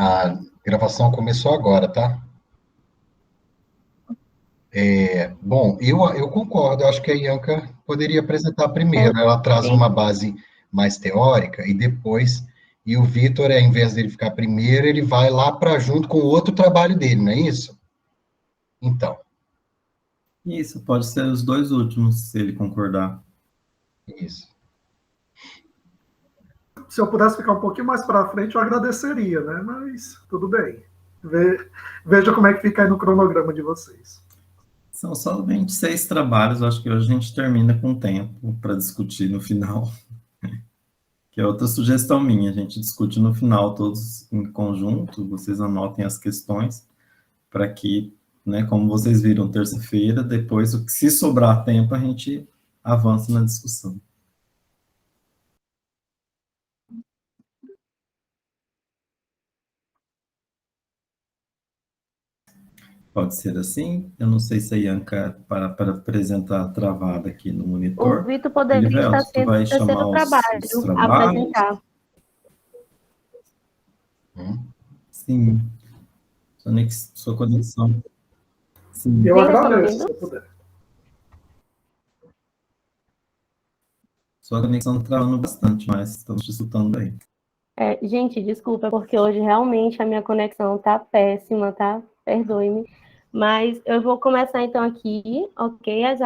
A gravação começou agora, tá? Bom, eu concordo, eu acho que a Ianca poderia apresentar primeiro, ela traz Sim. uma base mais teórica e depois, e o Vitor, ao invés dele ficar primeiro, ele vai lá para junto com o outro trabalho dele, não é isso? Então, Isso, pode ser os dois últimos, se ele concordar. isso. Se eu pudesse ficar um pouquinho mais para frente, eu agradeceria, né? Mas tudo bem. Veja como é que fica aí no cronograma de vocês. São só 26 trabalhos, acho que hoje a gente termina com tempo para discutir no final. Que é outra sugestão minha, a gente discute no final todos em conjunto, vocês anotem as questões, para que, né, como vocês viram terça-feira, depois, se sobrar tempo, a gente avança na discussão. Pode ser assim? Eu não sei se a Ianca, para apresentar travada aqui no monitor. O Vitor poderia Elivelto, estar sendo tu vai o terceiro chamar os trabalho a trabalhos? apresentar. Sim. Sua conexão. Sim. Eu Sim, estão agradeço, ouvindo? se eu puder. Sua conexão está travando bastante, mas estamos te escutando bem. Gente, desculpa, porque hoje realmente a minha conexão tá péssima, tá? Perdoe-me. Mas eu vou começar então aqui, ok? As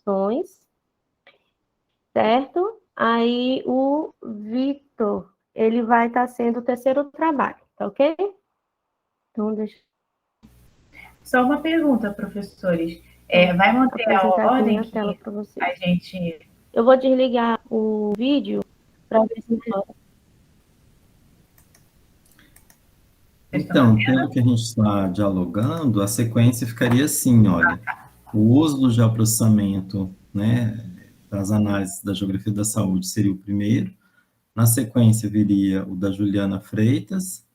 ações, certo? Aí o Vitor, ele vai estar sendo o terceiro trabalho, tá ok? Então, deixa Só uma pergunta, professores. eu Vai manter a apresentar aqui ordem minha tela que para vocês. a gente... Eu vou desligar o vídeo para ver se melhora. Então, pelo que a gente está dialogando, a sequência ficaria assim, olha, o uso do geoprocessamento, né, das análises da geografia da saúde seria o primeiro, na sequência viria o da Juliana Freitas,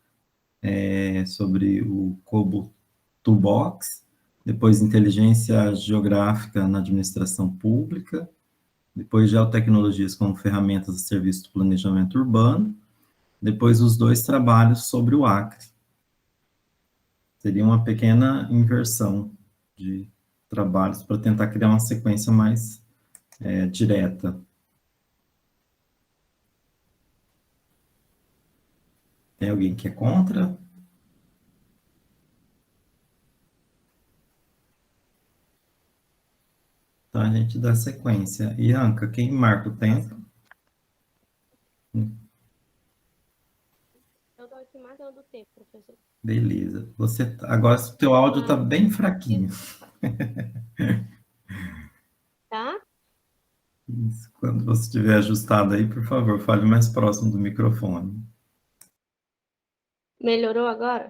sobre o Kobo Toolbox, depois inteligência geográfica na administração pública, depois geotecnologias como ferramentas a serviço do planejamento urbano, depois os dois trabalhos sobre o Acre. Seria uma pequena inversão de trabalhos para tentar criar uma sequência mais direta. Tem alguém que é contra? Então, a gente dá sequência. Ianca, quem marca o tempo? Eu estou aqui marcando o tempo, professor. Beleza. Agora, o teu áudio está bem fraquinho. Tá? Isso. Quando você estiver ajustado aí, por favor, fale mais próximo do microfone. Melhorou agora?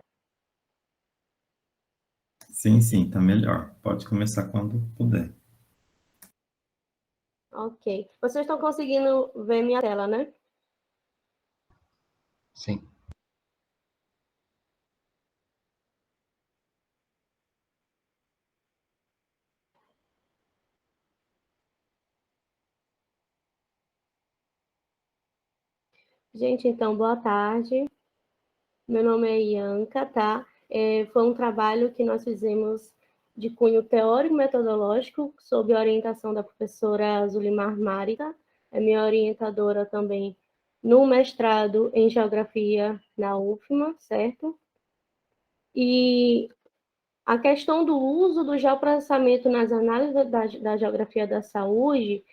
Sim, está melhor. Pode começar quando puder. Ok. Vocês estão conseguindo ver minha tela, né? Sim. Gente, então, boa tarde. Meu nome é Ianca, tá? Foi um trabalho que nós fizemos de cunho teórico-metodológico, sob a orientação da professora Zulimar Marita, é minha orientadora também no mestrado em Geografia na UFMA, certo? E a questão do uso do geoprocessamento nas análises da geografia da saúde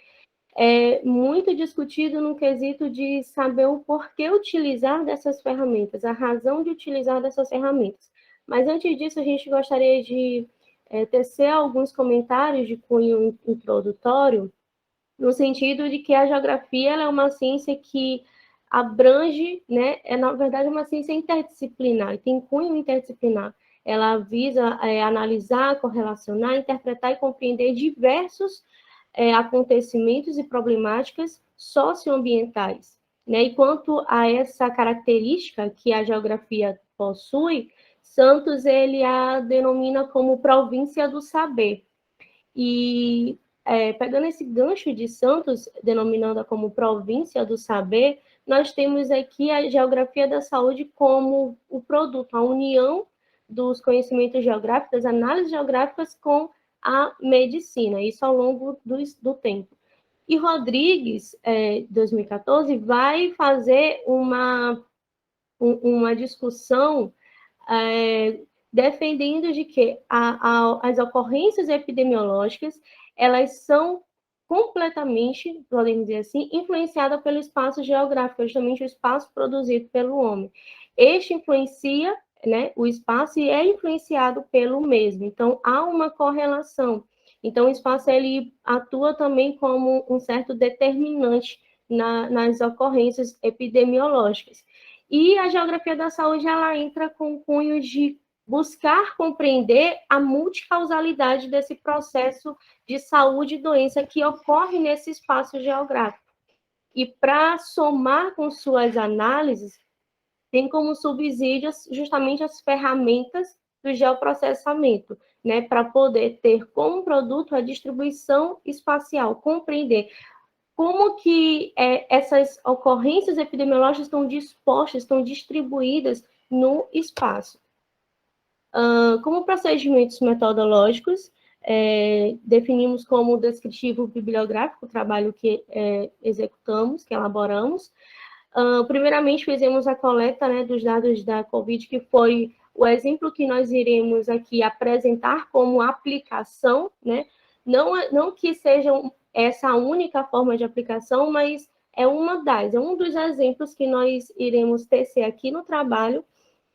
é muito discutido no quesito de saber o porquê utilizar dessas ferramentas, a razão de utilizar dessas ferramentas. Mas antes disso, a gente gostaria de tecer alguns comentários de cunho introdutório, no sentido de que a geografia ela é uma ciência que abrange, né, na verdade, uma ciência interdisciplinar, tem cunho interdisciplinar. Ela visa analisar, correlacionar, interpretar e compreender diversos acontecimentos e problemáticas socioambientais. Né? E quanto a essa característica que a geografia possui, Santos ele a denomina como província do saber. E pegando esse gancho de Santos, denominando-a como província do saber, nós temos aqui a geografia da saúde como o produto, a união dos conhecimentos geográficos, das análises geográficas com a medicina, isso ao longo do tempo. E Rodrigues, 2014, vai fazer uma discussão defendendo de que as ocorrências epidemiológicas, elas são completamente, podemos dizer assim, influenciadas pelo espaço geográfico, justamente o espaço produzido pelo homem. Este influencia, né, o espaço e é influenciado pelo mesmo. Então, há uma correlação. Então, o espaço ele atua também como um certo determinante nas ocorrências epidemiológicas. E a geografia da saúde, ela entra com o cunho de buscar compreender a multicausalidade desse processo de saúde e doença que ocorre nesse espaço geográfico. E para somar com suas análises, tem como subsídios justamente as ferramentas do geoprocessamento, né, para poder ter como produto a distribuição espacial, compreender como que essas ocorrências epidemiológicas estão dispostas, estão distribuídas no espaço. Como procedimentos metodológicos, definimos como descritivo bibliográfico o trabalho que executamos, que elaboramos. Primeiramente, fizemos a coleta, né, dos dados da COVID, que foi o exemplo que nós iremos aqui apresentar como aplicação, né? Não que seja essa a única forma de aplicação, mas é um dos exemplos que nós iremos tecer aqui no trabalho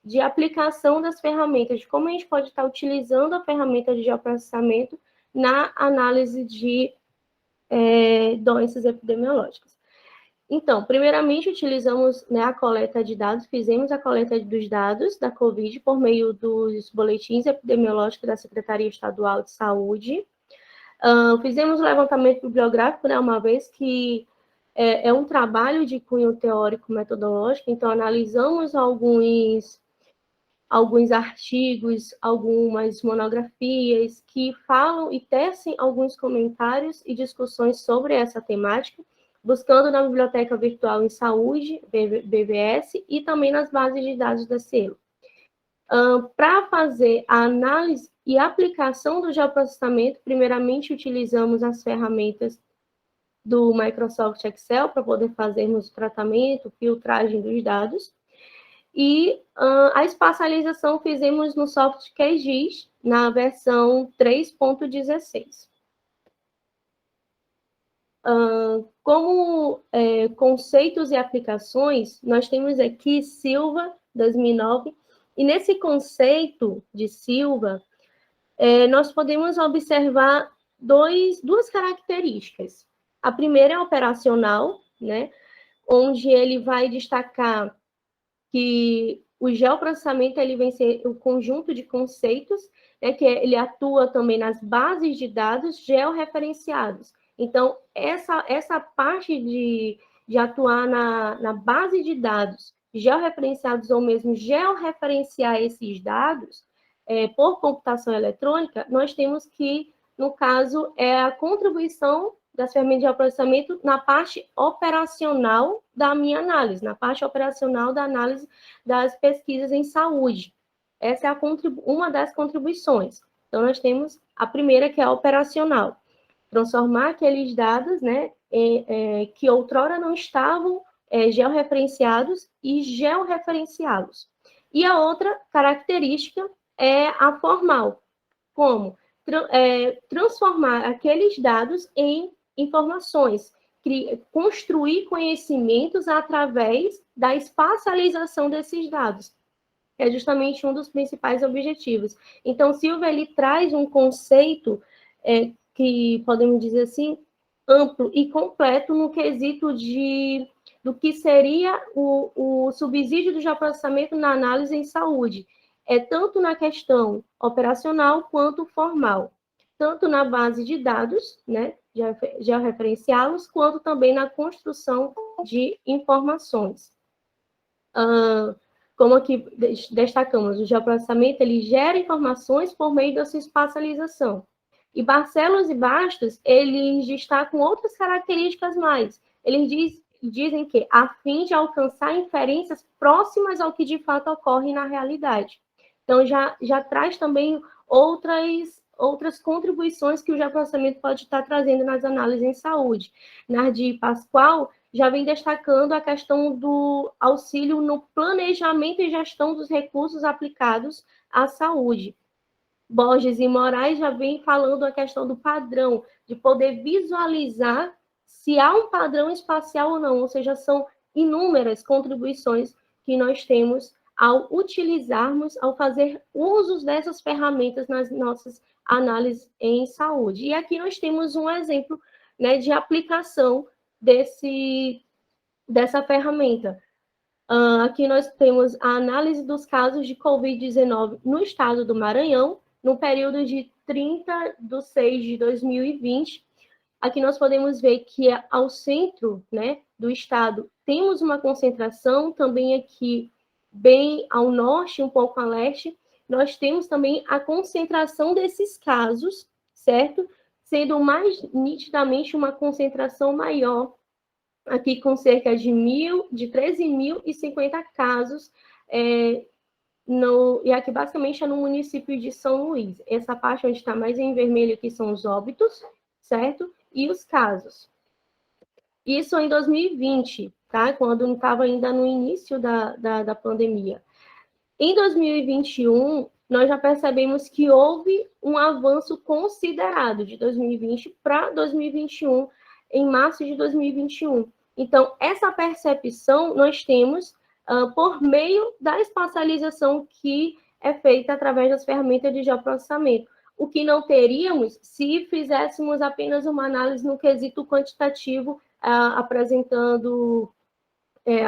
de aplicação das ferramentas, de como a gente pode estar utilizando a ferramenta de geoprocessamento na análise de doenças epidemiológicas. Então, primeiramente, utilizamos, né, a coleta de dados, fizemos a coleta dos dados da COVID por meio dos boletins epidemiológicos da Secretaria Estadual de Saúde. Fizemos o levantamento bibliográfico, né, uma vez que é um trabalho de cunho teórico-metodológico, então analisamos alguns artigos, algumas monografias que falam e tecem alguns comentários e discussões sobre essa temática, buscando na Biblioteca Virtual em Saúde, BVS, e também nas bases de dados da Cielo. Para fazer a análise e aplicação do geoprocessamento, primeiramente utilizamos as ferramentas do Microsoft Excel para poder fazermos o tratamento, filtragem dos dados. E a espacialização fizemos no software QGIS, na versão 3.16. Como conceitos e aplicações, nós temos aqui Silva, 2009, e nesse conceito de Silva, nós podemos observar duas características. A primeira é operacional, né, onde ele vai destacar que o geoprocessamento ele vem ser um conjunto de conceitos, né, que ele atua também nas bases de dados georreferenciados. Então, essa parte de atuar na base de dados georreferenciados ou mesmo georreferenciar esses dados por computação eletrônica, nós temos que, no caso, a contribuição das ferramentas de geoprocessamento na parte operacional da minha análise, na parte operacional da análise das pesquisas em saúde. Essa é uma das contribuições. Então, nós temos a primeira, que é a operacional. Transformar aqueles dados, né, que outrora não estavam georreferenciados e georreferenciá-los. E a outra característica é a formal, como transformar aqueles dados em informações, construir conhecimentos através da espacialização desses dados. É justamente um dos principais objetivos. Então, Silva, ele traz um conceito que, podemos dizer assim, amplo e completo no quesito do que seria o subsídio do geoprocessamento na análise em saúde, tanto na questão operacional quanto formal, tanto na base de dados, né, georreferenciá-los, quanto também na construção de informações. Como aqui destacamos, o geoprocessamento ele gera informações por meio da sua espacialização. E Barcelos e Bastos, eles destacam outras características mais. Eles dizem que a fim de alcançar inferências próximas ao que de fato ocorre na realidade. Então, já traz também outras contribuições que o geoprocessamento pode estar trazendo nas análises em saúde. Nardi Pascoal já vem destacando a questão do auxílio no planejamento e gestão dos recursos aplicados à saúde. Borges e Moraes já vem falando a questão do padrão, de poder visualizar se há um padrão espacial ou não, ou seja, são inúmeras contribuições que nós temos ao utilizarmos, ao fazer usos dessas ferramentas nas nossas análises em saúde. E aqui nós temos um exemplo, né, de aplicação dessa ferramenta. Aqui nós temos a análise dos casos de Covid-19 no estado do Maranhão, no período de 30/6/2020. Aqui nós podemos ver que ao centro, né, do estado temos uma concentração, também aqui bem ao norte, um pouco a leste, nós temos também a concentração desses casos, certo? Sendo mais nitidamente uma concentração maior, aqui com cerca de 13.050 casos, e aqui basicamente é no município de São Luís. Essa parte onde está mais em vermelho aqui são os óbitos, certo? E os casos. Isso em 2020, tá? Quando não estava ainda no início da pandemia. Em 2021, nós já percebemos que houve um avanço considerado de 2020 para 2021, em março de 2021. Então, essa percepção nós temos por meio da espacialização que é feita através das ferramentas de geoprocessamento. O que não teríamos se fizéssemos apenas uma análise no quesito quantitativo, apresentando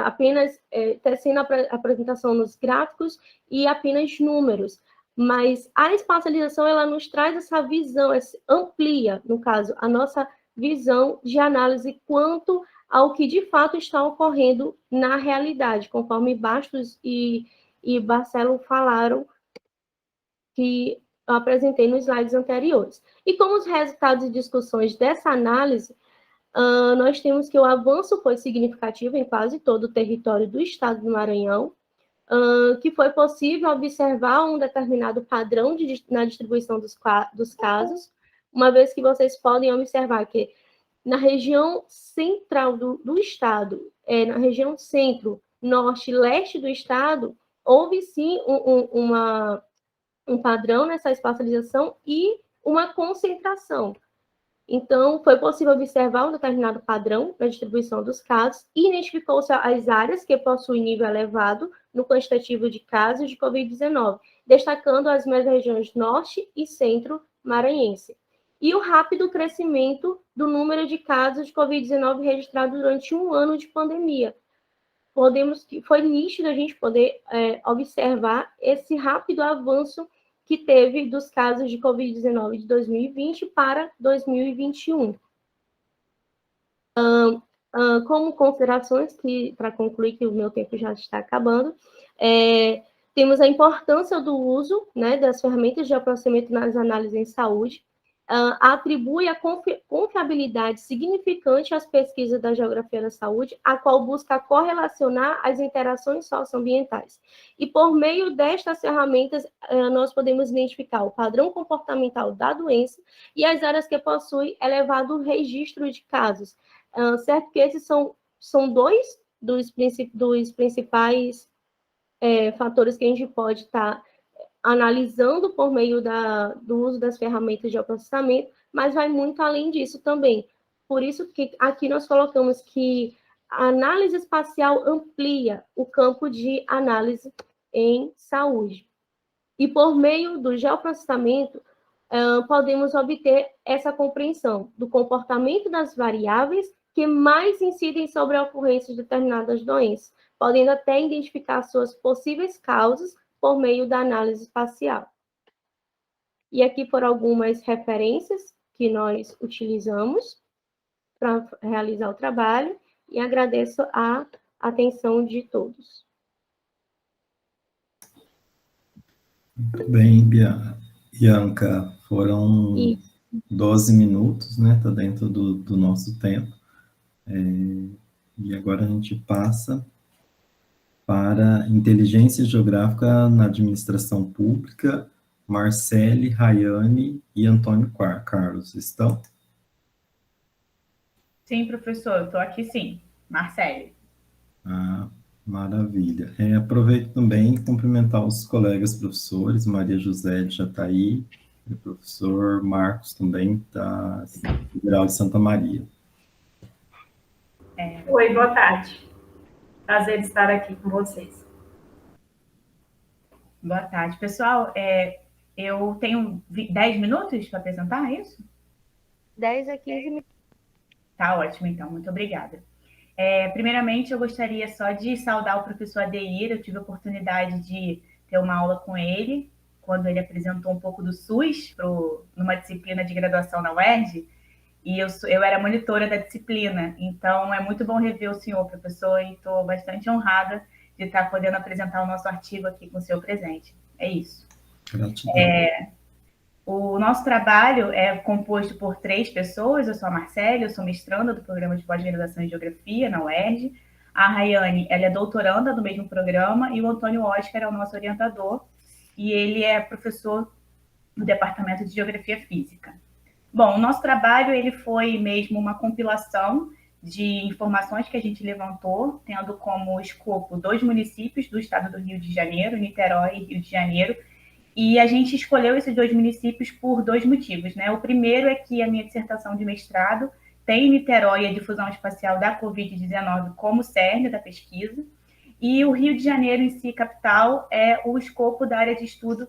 apenas tecendo a apresentação nos gráficos e apenas números. Mas a espacialização, ela nos traz essa visão, amplia, no caso, a nossa visão de análise quanto ao que de fato está ocorrendo na realidade, conforme Bastos e Barcelo falaram, que eu apresentei nos slides anteriores. E como os resultados e discussões dessa análise, nós temos que o avanço foi significativo em quase todo o território do estado do Maranhão, que foi possível observar um determinado padrão na distribuição dos casos, uma vez que vocês podem observar que na região central do estado, na região centro, norte e leste do estado, houve sim um padrão nessa espacialização e uma concentração. Então, foi possível observar um determinado padrão na distribuição dos casos e identificou-se as áreas que possuem nível elevado no quantitativo de casos de Covid-19, destacando as regiões norte e centro maranhense. E o rápido crescimento do número de casos de Covid-19 registrados durante um ano de pandemia. Foi nítido a gente poder observar esse rápido avanço que teve dos casos de Covid-19 de 2020 para 2021. Como considerações, para concluir que o meu tempo já está acabando, temos a importância do uso, né, das ferramentas de geoprocessamento nas análises em saúde, atribui a confiabilidade significante às pesquisas da geografia da saúde, a qual busca correlacionar as interações socioambientais. E por meio destas ferramentas, nós podemos identificar o padrão comportamental da doença e as áreas que possuem elevado registro de casos. Certo que esses são dois dos principais fatores que a gente pode estar analisando por meio do uso das ferramentas de geoprocessamento, mas vai muito além disso também. Por isso que aqui nós colocamos que a análise espacial amplia o campo de análise em saúde. E por meio do geoprocessamento, podemos obter essa compreensão do comportamento das variáveis que mais incidem sobre a ocorrência de determinadas doenças, podendo até identificar suas possíveis causas por meio da análise espacial. E aqui foram algumas referências que nós utilizamos para realizar o trabalho, e agradeço a atenção de todos. Muito bem, Bianca, foram 12 minutos, né? Está dentro do nosso tempo. E agora a gente passa para Inteligência Geográfica na Administração Pública. Marcele, Rayane e Antônio Carlos estão? Sim, professor, estou aqui sim. Marcele. Ah, maravilha. Aproveito também e cumprimentar os colegas professores, Maria José já está aí, e o professor Marcos também, da Federal de Santa Maria. Oi, boa tarde. Prazer de estar aqui com vocês. Boa tarde. Pessoal, eu tenho 10 minutos para apresentar, é isso? 10 a 15 minutos. Tá ótimo, então. Muito obrigada. Primeiramente, eu gostaria só de saudar o professor Adeir. Eu tive a oportunidade de ter uma aula com ele, quando ele apresentou um pouco do SUS numa disciplina de graduação na UERJ, e eu era monitora da disciplina. Então, é muito bom rever o senhor, professor, e estou bastante honrada de estar podendo apresentar o nosso artigo aqui com o seu presente. É isso. Gratidão. O nosso trabalho é composto por 3 pessoas. Eu sou a Marcele, eu sou mestranda do programa de pós-graduação em Geografia na UERJ. A Rayane, ela é doutoranda do mesmo programa, e o Antônio Oscar é o nosso orientador, e ele é professor do Departamento de Geografia Física. Bom, o nosso trabalho ele foi mesmo uma compilação de informações que a gente levantou, tendo como escopo 2 municípios do estado do Rio de Janeiro, Niterói e Rio de Janeiro, e a gente escolheu esses 2 municípios por 2 motivos, né? O primeiro é que a minha dissertação de mestrado tem em Niterói a difusão espacial da Covid-19 como cerne da pesquisa, e o Rio de Janeiro em si, capital, é o escopo da área de estudo,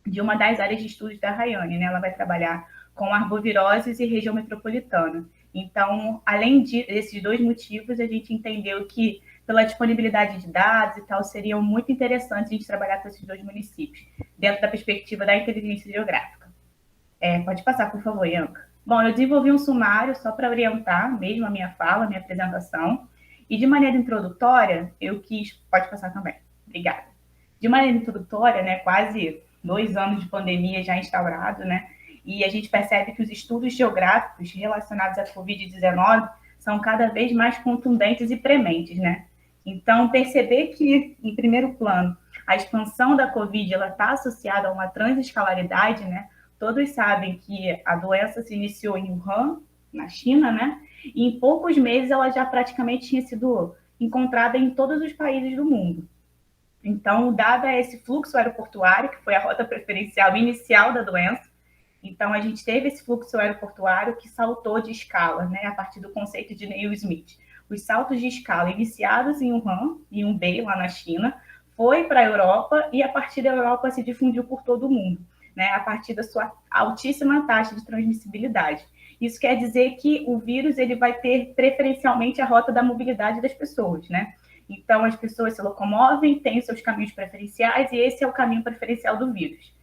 de uma das áreas de estudos da Rayane, né? Ela vai trabalhar com arboviroses e região metropolitana. Então, além desses 2 motivos, a gente entendeu que, pela disponibilidade de dados e tal, seriam muito interessantes a gente trabalhar com esses 2 municípios, dentro da perspectiva da inteligência geográfica. Pode passar, por favor, Ianca. Bom, eu desenvolvi um sumário só para orientar mesmo a minha fala, a minha apresentação, e de maneira introdutória, eu quis... Pode passar também. Obrigada. De maneira introdutória, né, quase 2 anos de pandemia já instaurado, né, e a gente percebe que os estudos geográficos relacionados à Covid-19 são cada vez mais contundentes e prementes, né? Então, perceber que, em primeiro plano, a expansão da Covid está associada a uma transescalaridade, né? Todos sabem que a doença se iniciou em Wuhan, na China, né? E em poucos meses ela já praticamente tinha sido encontrada em todos os países do mundo. Então, dado esse fluxo aeroportuário, que foi a rota preferencial inicial da doença, então a gente teve esse fluxo aeroportuário que saltou de escala, né, a partir do conceito de Neil Smith. Os saltos de escala iniciados em Wuhan, em Hubei, lá na China, foi para a Europa, e a partir da Europa se difundiu por todo o mundo, né, a partir da sua altíssima taxa de transmissibilidade. Isso quer dizer que o vírus ele vai ter preferencialmente a rota da mobilidade das pessoas, né? Então as pessoas se locomovem, têm os seus caminhos preferenciais, e esse é o caminho preferencial do vírus.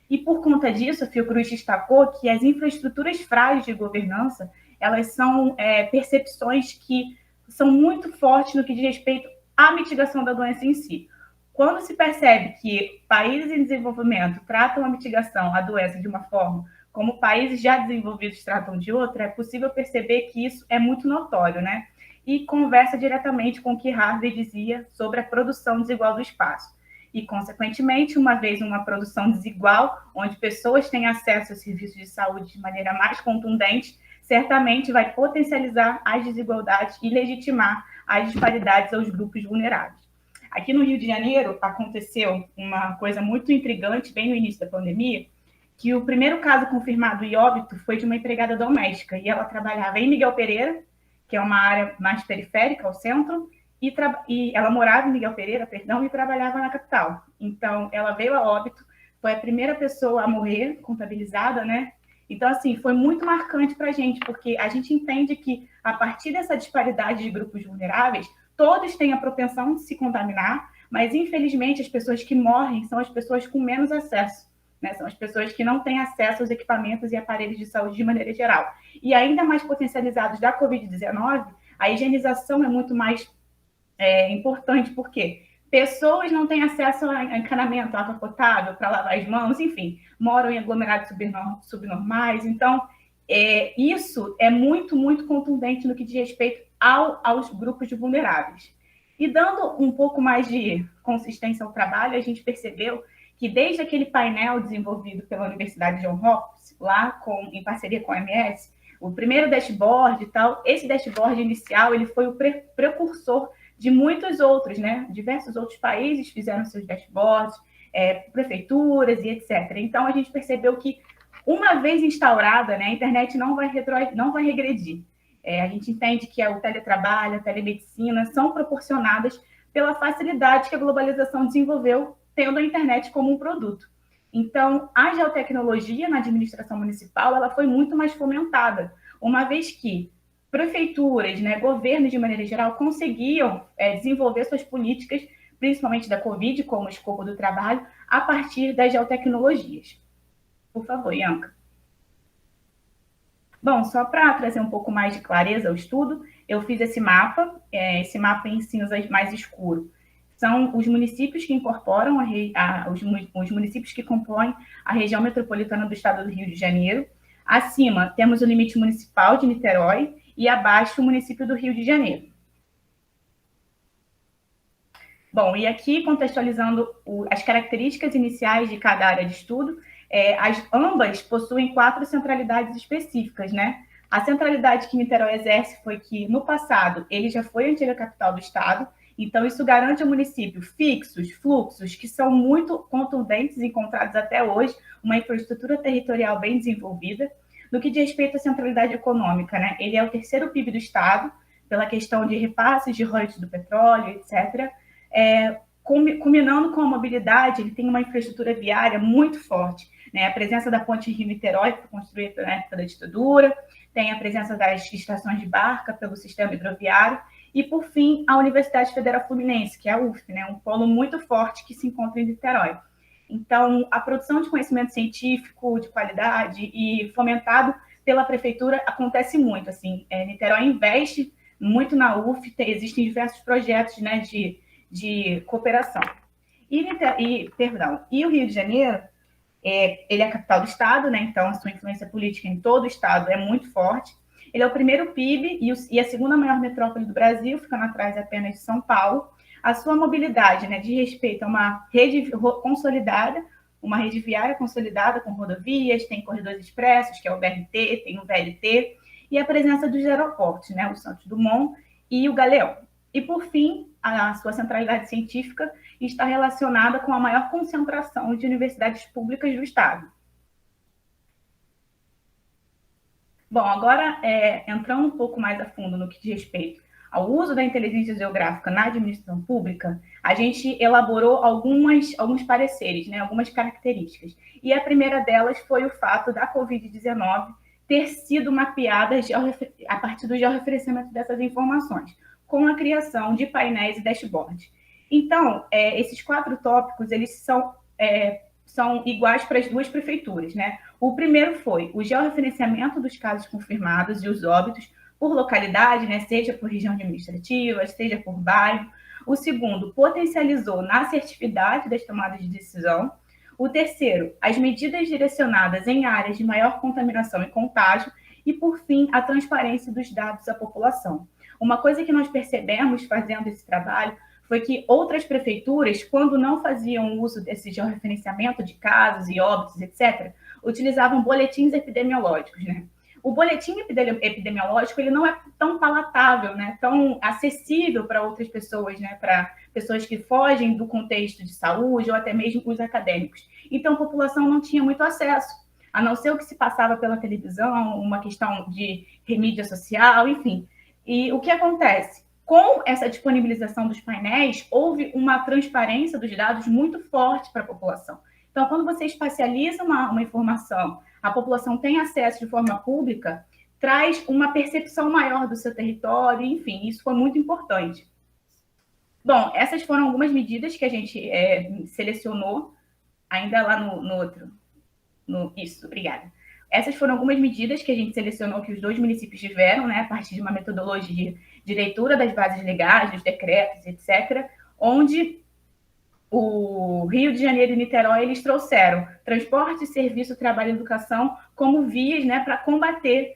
E por conta disso, a Fiocruz destacou que as infraestruturas frágeis de governança, elas são percepções que são muito fortes no que diz respeito à mitigação da doença em si. Quando se percebe que países em desenvolvimento tratam a mitigação, a doença, de uma forma como países já desenvolvidos tratam de outra, é possível perceber que isso é muito notório, né? E conversa diretamente com o que Harvey dizia sobre a produção desigual do espaço. E, consequentemente, uma vez uma produção desigual, onde pessoas têm acesso a serviços de saúde de maneira mais contundente, certamente vai potencializar as desigualdades e legitimar as disparidades aos grupos vulneráveis. Aqui no Rio de Janeiro, aconteceu uma coisa muito intrigante, bem no início da pandemia, que o primeiro caso confirmado e óbito foi de uma empregada doméstica, e ela trabalhava em Miguel Pereira, que é uma área mais periférica ao centro, e ela morava em Miguel Pereira, e trabalhava na capital. Então, ela veio a óbito, foi a primeira pessoa a morrer, contabilizada, né? Então, assim, foi muito marcante para a gente, porque a gente entende que, a partir dessa disparidade de grupos vulneráveis, todos têm a propensão de se contaminar, mas, infelizmente, as pessoas que morrem são as pessoas com menos acesso, né? São as pessoas que não têm acesso aos equipamentos e aparelhos de saúde de maneira geral. E ainda mais potencializados da Covid-19, a higienização é muito mais importante, porque pessoas não têm acesso a encanamento, água potável para lavar as mãos, enfim, moram em aglomerados subnormais. Então, isso é muito, muito contundente no que diz respeito aos grupos vulneráveis. E dando um pouco mais de consistência ao trabalho, a gente percebeu que desde aquele painel desenvolvido pela Universidade Johns Hopkins, lá em parceria com a OMS, o primeiro dashboard e tal, esse dashboard inicial, ele foi o precursor de muitos outros, né? Diversos outros países fizeram seus dashboards, prefeituras e etc. Então, a gente percebeu que, uma vez instaurada, né, a internet não vai regredir. A gente entende que o teletrabalho, a telemedicina são proporcionadas pela facilidade que a globalização desenvolveu, tendo a internet como um produto. Então, a geotecnologia na administração municipal ela foi muito mais fomentada, uma vez que prefeituras, né, governos de maneira geral, conseguiam desenvolver suas políticas, principalmente da Covid, como escopo do trabalho, a partir das geotecnologias. Por favor, Ianca. Bom, só para trazer um pouco mais de clareza ao estudo, eu fiz esse mapa em cinza mais escuro. São os municípios que incorporam os municípios que compõem a região metropolitana do estado do Rio de Janeiro. Acima, temos o limite municipal de Niterói e abaixo o município do Rio de Janeiro. Bom, e aqui, contextualizando as características iniciais de cada área de estudo, ambas possuem 4 centralidades específicas, né? A centralidade que Niterói exerce foi que, no passado, ele já foi a antiga capital do estado, então isso garante ao município fluxos que são muito contundentes, encontrados até hoje, uma infraestrutura territorial bem desenvolvida. No que diz respeito à centralidade econômica, né? Ele é o 3º PIB do estado, pela questão de repasses de royalties do petróleo, etc., culminando com a mobilidade, ele tem uma infraestrutura viária muito forte, né? A presença da ponte Rio-Niterói, que foi construída na época da ditadura, tem a presença das estações de barca pelo sistema hidroviário, e, por fim, a Universidade Federal Fluminense, que é a UF, né? Um polo muito forte que se encontra em Niterói. Então, a produção de conhecimento científico de qualidade e fomentado pela prefeitura acontece muito. Assim, Niterói investe muito na UF, existem diversos projetos, né, de cooperação. E o Rio de Janeiro, ele é a capital do estado, né? Então a sua influência política em todo o estado é muito forte. Ele é o 1º PIB e a 2ª maior metrópole do Brasil, ficando atrás apenas de São Paulo. A sua mobilidade, né, diz respeito a uma rede consolidada, uma rede viária consolidada com rodovias, tem corredores expressos, que é o BRT, tem o VLT, e a presença dos aeroportos, né, o Santos Dumont e o Galeão. E, por fim, a sua centralidade científica está relacionada com a maior concentração de universidades públicas do estado. Bom, agora, entrando um pouco mais a fundo no que diz respeito ao uso da inteligência geográfica na administração pública, a gente elaborou alguns pareceres, né, algumas características. E a primeira delas foi o fato da Covid-19 ter sido mapeada a partir do georreferenciamento dessas informações, com a criação de painéis e dashboards. Então, esses 4 tópicos, eles são iguais para as 2 prefeituras, né? O primeiro foi o georreferenciamento dos casos confirmados e os óbitos por localidade, né? Seja por região administrativa, seja por bairro. O segundo, potencializou na assertividade das tomadas de decisão. O terceiro, as medidas direcionadas em áreas de maior contaminação e contágio. E, por fim, a transparência dos dados à população. Uma coisa que nós percebemos fazendo esse trabalho foi que outras prefeituras, quando não faziam uso desse georreferenciamento de casos e óbitos, etc., utilizavam boletins epidemiológicos, né? O boletim epidemiológico ele não é tão palatável, né? Tão acessível para outras pessoas, né? Para pessoas que fogem do contexto de saúde ou até mesmo os acadêmicos. Então, a população não tinha muito acesso, a não ser o que se passava pela televisão, uma questão de mídia social, enfim. E o que acontece? Com essa disponibilização dos painéis, houve uma transparência dos dados muito forte para a população. Então, quando você espacializa uma informação, a população tem acesso de forma pública, traz uma percepção maior do seu território, enfim, isso foi muito importante. Bom, essas foram algumas medidas que a gente selecionou, ainda lá no outro. Isso, obrigada. Essas foram algumas medidas que a gente selecionou que os 2 municípios tiveram, né, a partir de uma metodologia de leitura das bases legais, dos decretos, etc., onde o Rio de Janeiro e Niterói, eles trouxeram transporte, serviço, trabalho e educação como vias, né, para combater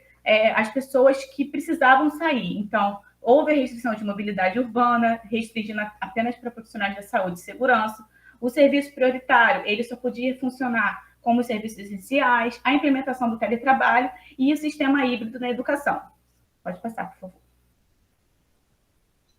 as pessoas que precisavam sair. Então, Houve a restrição de mobilidade urbana, restringindo apenas para profissionais da saúde e segurança. O serviço prioritário, ele só podia funcionar como serviços essenciais, a implementação do teletrabalho e o sistema híbrido na educação. Pode passar, por favor.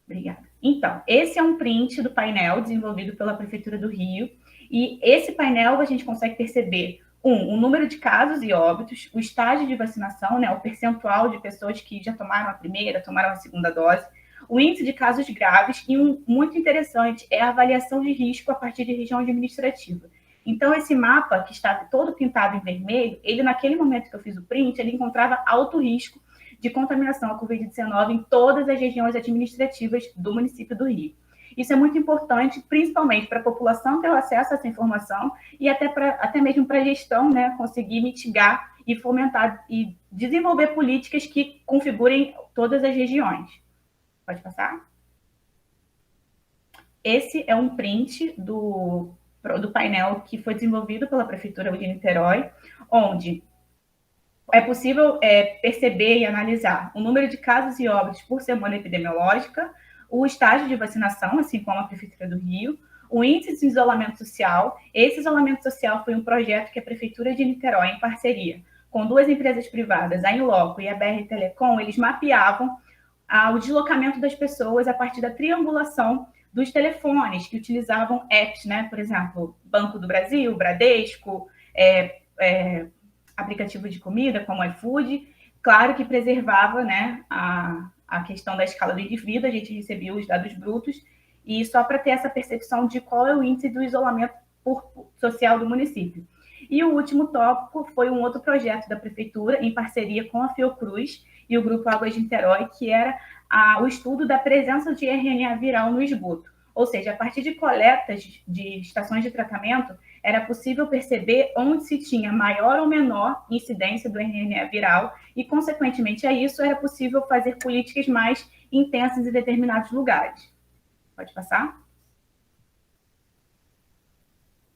Obrigada. Então, esse é um print do painel desenvolvido pela Prefeitura do Rio, e esse painel a gente consegue perceber, o número de casos e óbitos, o estágio de vacinação, né, o percentual de pessoas que já tomaram a primeira, tomaram a segunda dose, o índice de casos graves, e muito interessante é a avaliação de risco a partir de região administrativa. Então, esse mapa, que está todo pintado em vermelho, ele, naquele momento que eu fiz o print, ele encontrava alto risco de contaminação à Covid-19 em todas as regiões administrativas do município do Rio. Isso é muito importante, principalmente para a população ter acesso a essa informação e até mesmo para a gestão, né, conseguir mitigar e fomentar e desenvolver políticas que configurem todas as regiões. Pode passar? Esse é um print do painel que foi desenvolvido pela Prefeitura de Niterói, onde é possível perceber e analisar o número de casos e óbitos por semana epidemiológica, o estágio de vacinação, assim como a Prefeitura do Rio, o índice de isolamento social. Esse isolamento social foi um projeto que a Prefeitura de Niterói, em parceria com 2 empresas privadas, a Inloco e a BR Telecom, eles mapeavam o deslocamento das pessoas a partir da triangulação dos telefones que utilizavam apps, né? Por exemplo, Banco do Brasil, Bradesco, aplicativo de comida, como iFood, claro que preservava, né, a questão da escala do indivíduo, a gente recebia os dados brutos, e só para ter essa percepção de qual é o índice do isolamento social do município. E o último tópico foi um outro projeto da Prefeitura, em parceria com a Fiocruz e o Grupo Águas de Niterói, que era o estudo da presença de RNA viral no esgoto. Ou seja, a partir de coletas de estações de tratamento, era possível perceber onde se tinha maior ou menor incidência do RNA viral e, consequentemente a isso, era possível fazer políticas mais intensas em determinados lugares. Pode passar?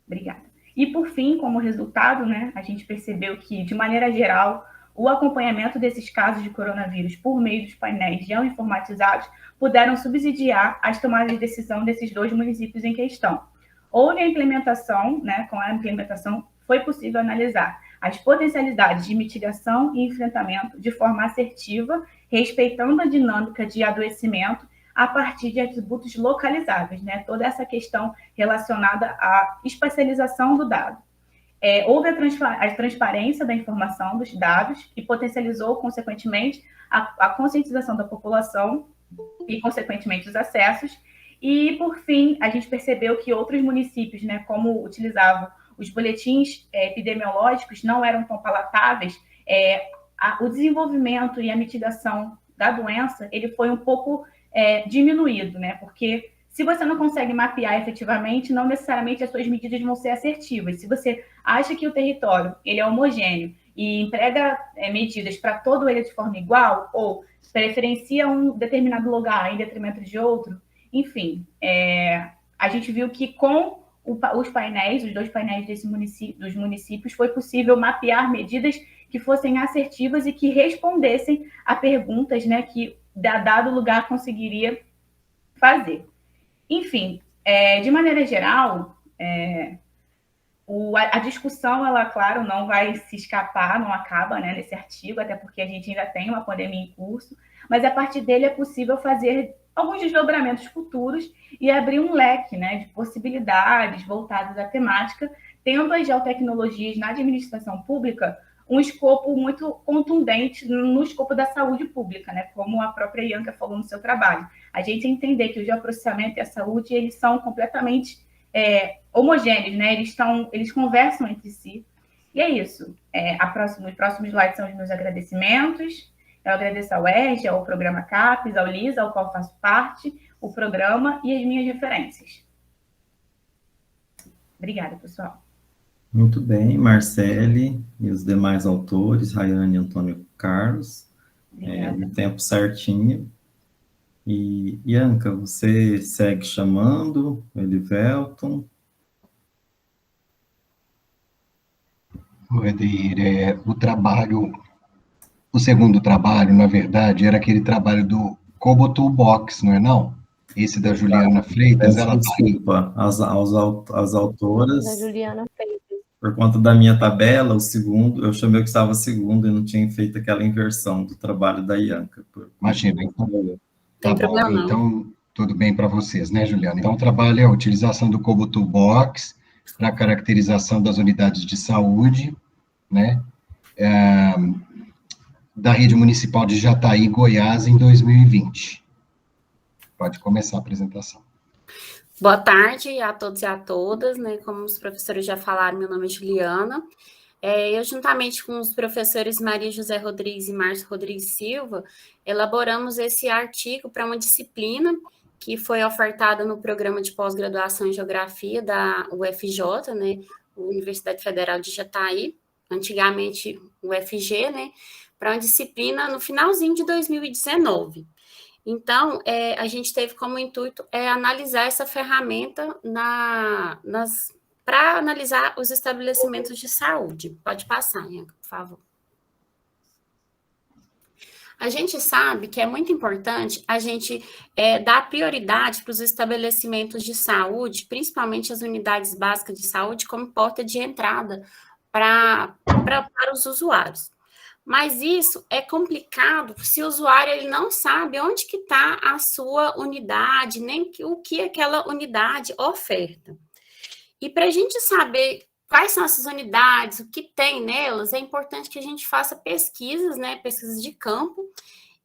Obrigada. E, por fim, como resultado, né, a gente percebeu que, de maneira geral, o acompanhamento desses casos de coronavírus por meio dos painéis geoinformatizados puderam subsidiar as tomadas de decisão desses 2 municípios em questão. Houve a implementação, né, com a implementação foi possível analisar as potencialidades de mitigação e enfrentamento de forma assertiva, respeitando a dinâmica de adoecimento a partir de atributos localizáveis, né, toda essa questão relacionada à espacialização do dado. Houve a transparência da informação dos dados e potencializou, consequentemente, a conscientização da população e, consequentemente, os acessos. E, por fim, a gente percebeu que outros municípios, né, como utilizavam os boletins epidemiológicos, não eram tão palatáveis. O desenvolvimento e a mitigação da doença, ele foi um pouco diminuído, né, porque se você não consegue mapear efetivamente, não necessariamente as suas medidas vão ser assertivas. Se você acha que o território ele é homogêneo e entrega medidas para todo ele de forma igual, ou preferencia um determinado lugar em detrimento de outro, enfim, a gente viu que com os painéis, os 2 painéis dos municípios, foi possível mapear medidas que fossem assertivas e que respondessem a perguntas, né, que dado lugar conseguiria fazer. Enfim, de maneira geral, a discussão, ela, claro, não vai se escapar, não acaba, né, nesse artigo, até porque a gente ainda tem uma pandemia em curso, mas a partir dele é possível fazer alguns desdobramentos futuros e abrir um leque, né, de possibilidades voltadas à temática, tendo as geotecnologias na administração pública um escopo muito contundente no escopo da saúde pública, né, como a própria Ianca falou no seu trabalho. A gente entender que o geoprocessamento e a saúde, eles são completamente homogêneos, né, eles conversam entre si. E é isso. Os próximos slides são os meus agradecimentos. Eu agradeço ao UERJ, ao programa CAPES, ao LISA, ao qual faço parte, o programa e as minhas referências. Obrigada, pessoal. Muito bem, Marcele e os demais autores, Rayane e Antônio Carlos, no tempo certinho. E, Ianca, você segue chamando o Elivelton? O segundo trabalho, na verdade, era aquele trabalho Kobo Toolbox, não é não? Esse da Juliana Freitas, Peço ela tá aí. desculpa às autoras, Da Juliana Freitas. por conta da minha tabela, o segundo, eu chamei o que estava segundo e não tinha feito aquela inversão do trabalho da Ianca. Imagina, então, Tem tá bom. problema não. Então, tudo bem para vocês, né, Juliana? Então, o trabalho é a utilização do Kobo Toolbox para caracterização das unidades de saúde, né, da rede municipal de Jataí, Goiás, em 2020. Pode começar a apresentação. Boa tarde a todos e a todas, né? Como os professores já falaram, meu nome é Juliana. Eu, juntamente com os professores Maria José Rodrigues e Márcio Rodrigues Silva, elaboramos esse artigo para uma disciplina que foi ofertada no programa de pós-graduação em Geografia da UFJ, né? Universidade Federal de Jataí, antigamente UFG, né? Para uma disciplina no finalzinho de 2019. Então, a gente teve como intuito analisar essa ferramenta para analisar os estabelecimentos de saúde. Pode passar, Ianca, por favor. A gente sabe que é muito importante a gente dar prioridade para os estabelecimentos de saúde, principalmente as unidades básicas de saúde, como porta de entrada para os usuários. Mas isso é complicado se o usuário ele não sabe onde que está a sua unidade, nem o que aquela unidade oferta. E para a gente saber quais são essas unidades, o que tem nelas, é importante que a gente faça pesquisas, né, pesquisas de campo,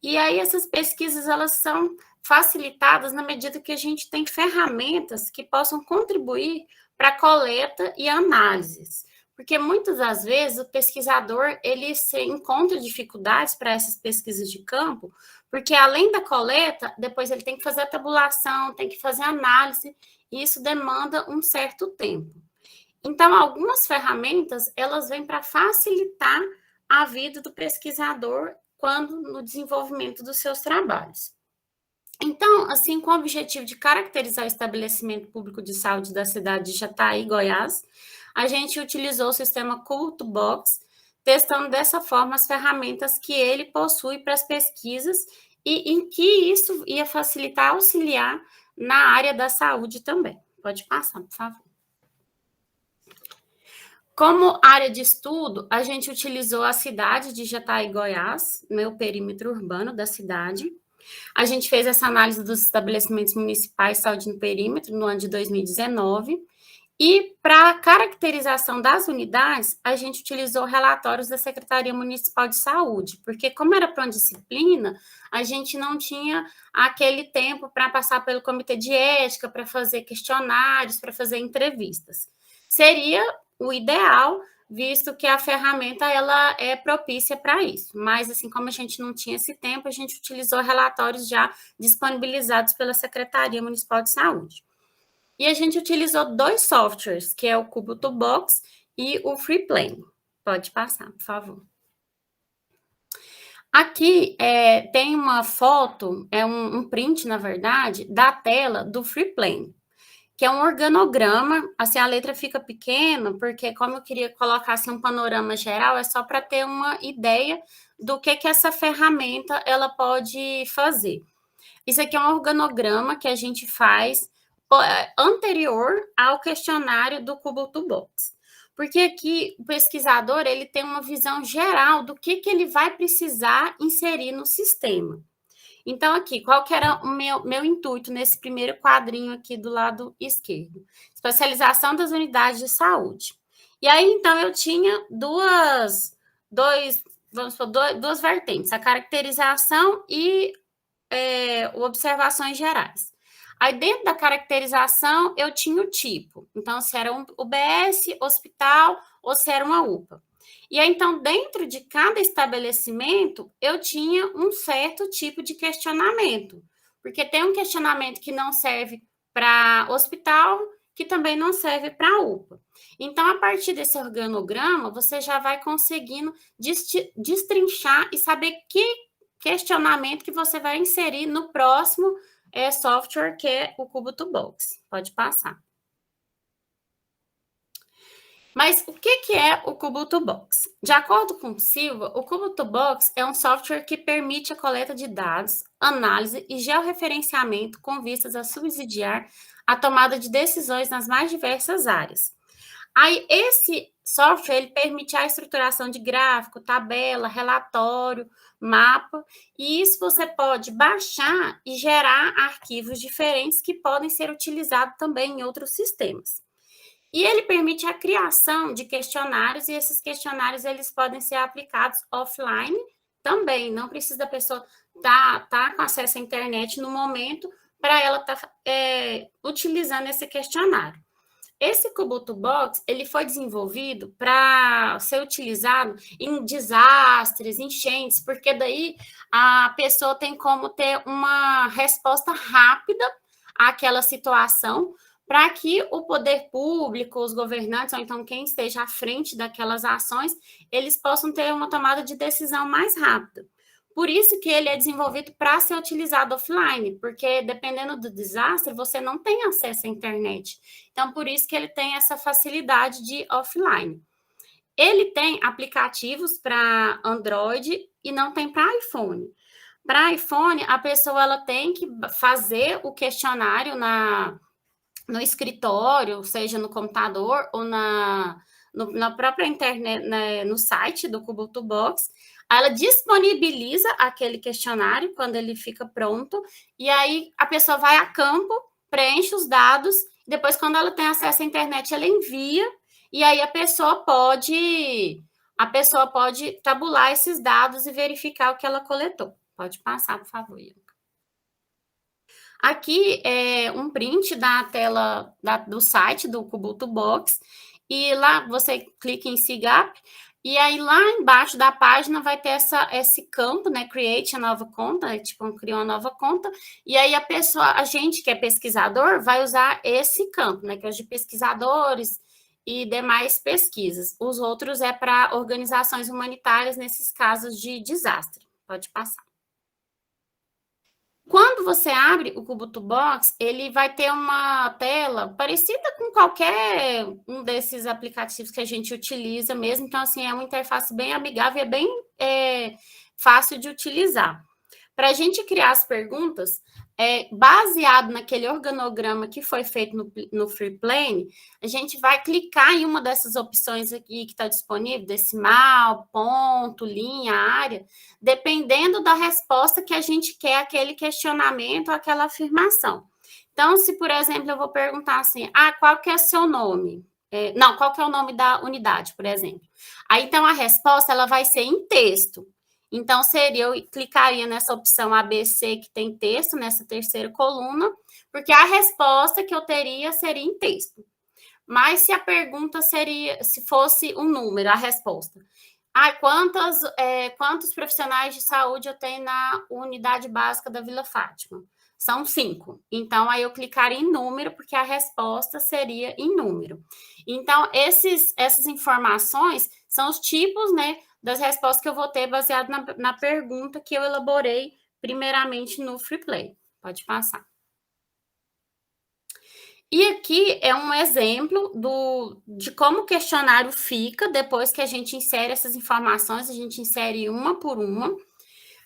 e aí essas pesquisas elas são facilitadas na medida que a gente tem ferramentas que possam contribuir para a coleta e análises. Porque muitas das vezes o pesquisador ele se encontra dificuldades para essas pesquisas de campo, porque além da coleta, depois ele tem que fazer a tabulação, tem que fazer a análise, e isso demanda um certo tempo. Então, algumas ferramentas, elas vêm para facilitar a vida do pesquisador quando no desenvolvimento dos seus trabalhos. Então, assim, com o objetivo de caracterizar o estabelecimento público de saúde da cidade de Jataí, Goiás, a gente utilizou o sistema Kobo Toolbox, testando dessa forma as ferramentas que ele possui para as pesquisas e em que isso ia facilitar, auxiliar na área da saúde também. Pode passar, por favor. Como área de estudo, a gente utilizou a cidade de Jataí, Goiás, o perímetro urbano da cidade. A gente fez essa análise dos estabelecimentos municipais de saúde no perímetro no ano de 2019. E para a caracterização das unidades, a gente utilizou relatórios da Secretaria Municipal de Saúde, porque como era para uma disciplina, a gente não tinha aquele tempo para passar pelo comitê de ética, para fazer questionários, para fazer entrevistas. Seria o ideal, visto que a ferramenta ela é propícia para isso. Mas, assim, como a gente não tinha esse tempo, a gente utilizou relatórios já disponibilizados pela Secretaria Municipal de Saúde. E a gente utilizou 2 softwares, que é o Kobo Toolbox e o Freeplane. Pode passar, por favor. Aqui tem uma foto, um print, na verdade, da tela do Freeplane, que é um organograma. Assim, a letra fica pequena, porque como eu queria colocar assim, um panorama geral, é só para ter uma ideia do que essa ferramenta ela pode fazer. Isso aqui é um organograma que a gente faz anterior ao questionário do Kobo Toolbox. Porque aqui o pesquisador ele tem uma visão geral do que ele vai precisar inserir no sistema. Então, aqui, qual que era o meu intuito nesse primeiro quadrinho aqui do lado esquerdo? Especialização das unidades de saúde. E aí, então, eu tinha duas vertentes, a caracterização e observações gerais. Aí, dentro da caracterização, eu tinha o tipo. Então, se era um UBS, hospital, ou se era uma UPA. E aí, então, dentro de cada estabelecimento, eu tinha um certo tipo de questionamento. Porque tem um questionamento que não serve para hospital, que também não serve para UPA. Então, a partir desse organograma, você já vai conseguindo destrinchar e saber que questionamento que você vai inserir no próximo software, que é o Kobo Toolbox. Pode passar. Mas o que é o Kubuntu Box? De acordo com o Silva, o Kubuntu Box é um software que permite a coleta de dados, análise e georreferenciamento com vistas a subsidiar a tomada de decisões nas mais diversas áreas. Aí, esse software ele permite a estruturação de gráfico, tabela, relatório, mapa, e isso você pode baixar e gerar arquivos diferentes que podem ser utilizados também em outros sistemas. E ele permite a criação de questionários, e esses questionários eles podem ser aplicados offline também, não precisa da pessoa tá com acesso à internet no momento para ela estar utilizando esse questionário. Esse Kubuntu Box, ele foi desenvolvido para ser utilizado em desastres, enchentes, porque daí a pessoa tem como ter uma resposta rápida àquela situação, para que o poder público, os governantes, ou então quem esteja à frente daquelas ações, eles possam ter uma tomada de decisão mais rápida. Por isso que ele é desenvolvido para ser utilizado offline, porque dependendo do desastre, você não tem acesso à internet. Então, por isso que ele tem essa facilidade de offline. Ele tem aplicativos para Android e não tem para iPhone. Para iPhone, a pessoa ela tem que fazer o questionário no escritório, seja no computador ou na própria internet, no site do Kubuntu Box. Ela disponibiliza aquele questionário quando ele fica pronto, e aí a pessoa vai a campo, preenche os dados, depois, quando ela tem acesso à internet, ela envia, e aí a pessoa pode tabular esses dados e verificar o que ela coletou. Pode passar, por favor, Ian. Aqui é um print da tela do site do Kubuntu Box, e lá você clica em SIGAP, e aí lá embaixo da página vai ter esse campo, né, create a nova conta, tipo, criar uma nova conta, e aí a gente que é pesquisador vai usar esse campo, né, que é os de pesquisadores e demais pesquisas. Os outros é para organizações humanitárias nesses casos de desastre. Pode passar. Quando você abre o Kubuntu Box, ele vai ter uma tela parecida com qualquer um desses aplicativos que a gente utiliza mesmo. Então, assim, é uma interface bem amigável e é bem fácil de utilizar. Para a gente criar as perguntas, baseado naquele organograma que foi feito no Freeplane, a gente vai clicar em uma dessas opções aqui que está disponível, decimal, ponto, linha, área, dependendo da resposta que a gente quer àquele questionamento ou àquela afirmação. Então, se, por exemplo, eu vou perguntar assim, qual que é o seu nome? Qual que é o nome da unidade, por exemplo? Aí, então, a resposta ela vai ser em texto. Então, eu clicaria nessa opção ABC, que tem texto, nessa terceira coluna, porque a resposta que eu teria seria em texto. Mas se a pergunta se fosse um número, a resposta. Quantos profissionais de saúde eu tenho na unidade básica da Vila Fátima? São 5. Então, aí eu clicaria em número, porque a resposta seria em número. Então, essas informações são os tipos, né, das respostas que eu vou ter baseado na pergunta que eu elaborei primeiramente no Freeplane. Pode passar. E aqui é um exemplo de como o questionário fica depois que a gente insere essas informações, a gente insere uma por uma.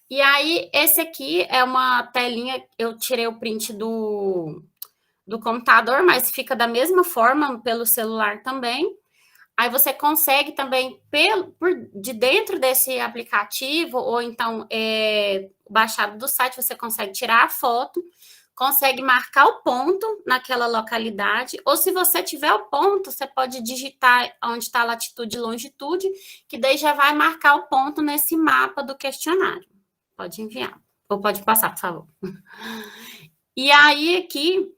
E aí, esse aqui é uma telinha, eu tirei o print do computador, mas fica da mesma forma pelo celular também. Aí você consegue também, de dentro desse aplicativo, ou então baixado do site, você consegue tirar a foto, consegue marcar o ponto naquela localidade, ou se você tiver o ponto, você pode digitar onde está a latitude e longitude, que daí já vai marcar o ponto nesse mapa do questionário. Pode enviar, ou pode passar, por favor. E aí, aqui,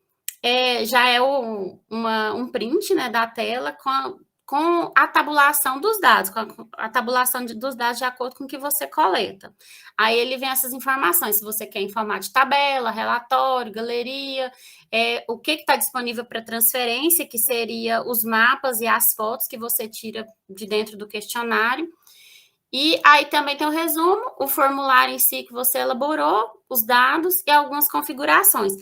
já é um print, né, da tela com a tabulação dos dados, com a tabulação dos dados de acordo com o que você coleta. Aí ele vem essas informações, se você quer em formato de tabela, relatório, galeria, o que está disponível para transferência, que seria os mapas e as fotos que você tira de dentro do questionário. E aí também tem o resumo, o formulário em si que você elaborou, os dados e algumas configurações.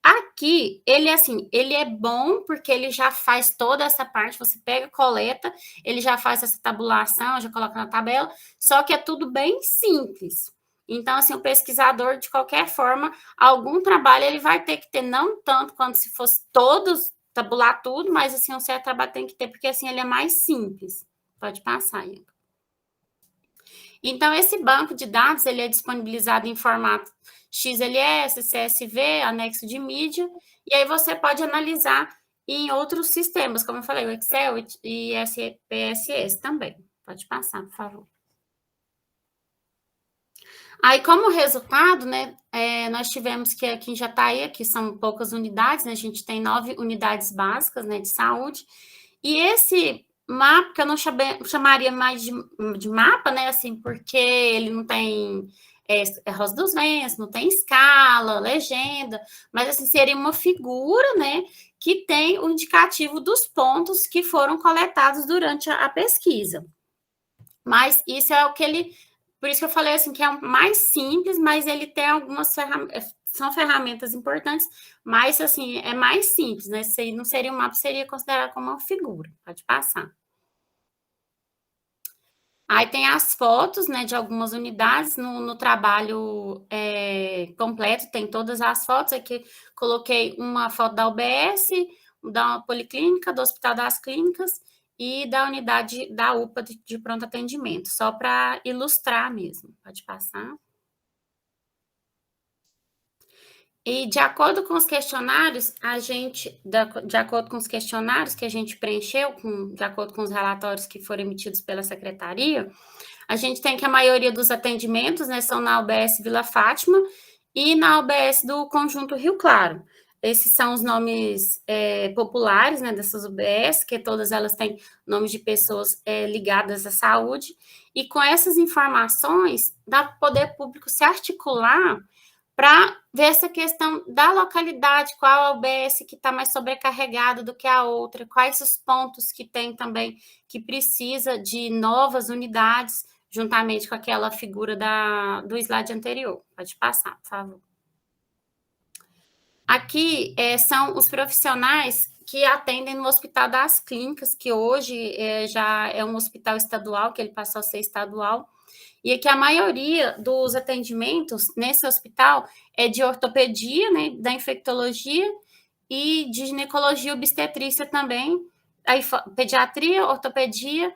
Aqui, ele assim, ele é bom porque ele já faz toda essa parte, você pega, coleta, ele já faz essa tabulação, já coloca na tabela, só que é tudo bem simples. Então, assim, o pesquisador, de qualquer forma, algum trabalho ele vai ter que ter, não tanto quanto se fosse todos, tabular tudo, mas, assim, um certo trabalho tem que ter, porque, assim, ele é mais simples. Pode passar, Ian. Então, esse banco de dados, ele é disponibilizado em formato XLS, CSV, anexo de mídia, e aí você pode analisar em outros sistemas, como eu falei, o Excel e SPSS também. Pode passar, por favor. Aí, como resultado, né, nós tivemos que aqui em Jataí, que são poucas unidades, né, a gente tem 9 unidades básicas, né, de saúde, e esse mapa, que eu não chamaria mais de mapa, né, assim, porque ele não tem Rosa dos Ventos, não tem escala, legenda, mas, assim, seria uma figura, né, que tem o indicativo dos pontos que foram coletados durante a pesquisa. Mas isso é o que ele... Por isso que eu falei, assim, que é o mais simples, mas ele tem algumas ferramentas... São ferramentas importantes, mas, assim, é mais simples, né? Se não seria um mapa, seria considerado como uma figura. Pode passar. Aí tem as fotos, né, de algumas unidades no trabalho completo, tem todas as fotos. Aqui coloquei uma foto da UBS, da Policlínica, do Hospital das Clínicas e da unidade da UPA de pronto atendimento, só para ilustrar mesmo. Pode passar. E de acordo com os questionários, de acordo com os questionários que a gente preencheu, de acordo com os relatórios que foram emitidos pela secretaria, a gente tem que a maioria dos atendimentos, né, são na UBS Vila Fátima e na UBS do Conjunto Rio Claro. Esses são os nomes populares, né, dessas UBS, que todas elas têm nomes de pessoas ligadas à saúde, e com essas informações, dá para o poder público se articular para ver essa questão da localidade, qual a UBS que está mais sobrecarregada do que a outra, quais os pontos que tem também que precisa de novas unidades, juntamente com aquela figura do slide anterior. Pode passar, por favor. Aqui são os profissionais que atendem no Hospital das Clínicas, que hoje já é um hospital estadual, que ele passou a ser estadual, e é que a maioria dos atendimentos nesse hospital é de ortopedia, né, da infectologia e de ginecologia e obstetrícia também, aí, pediatria, ortopedia,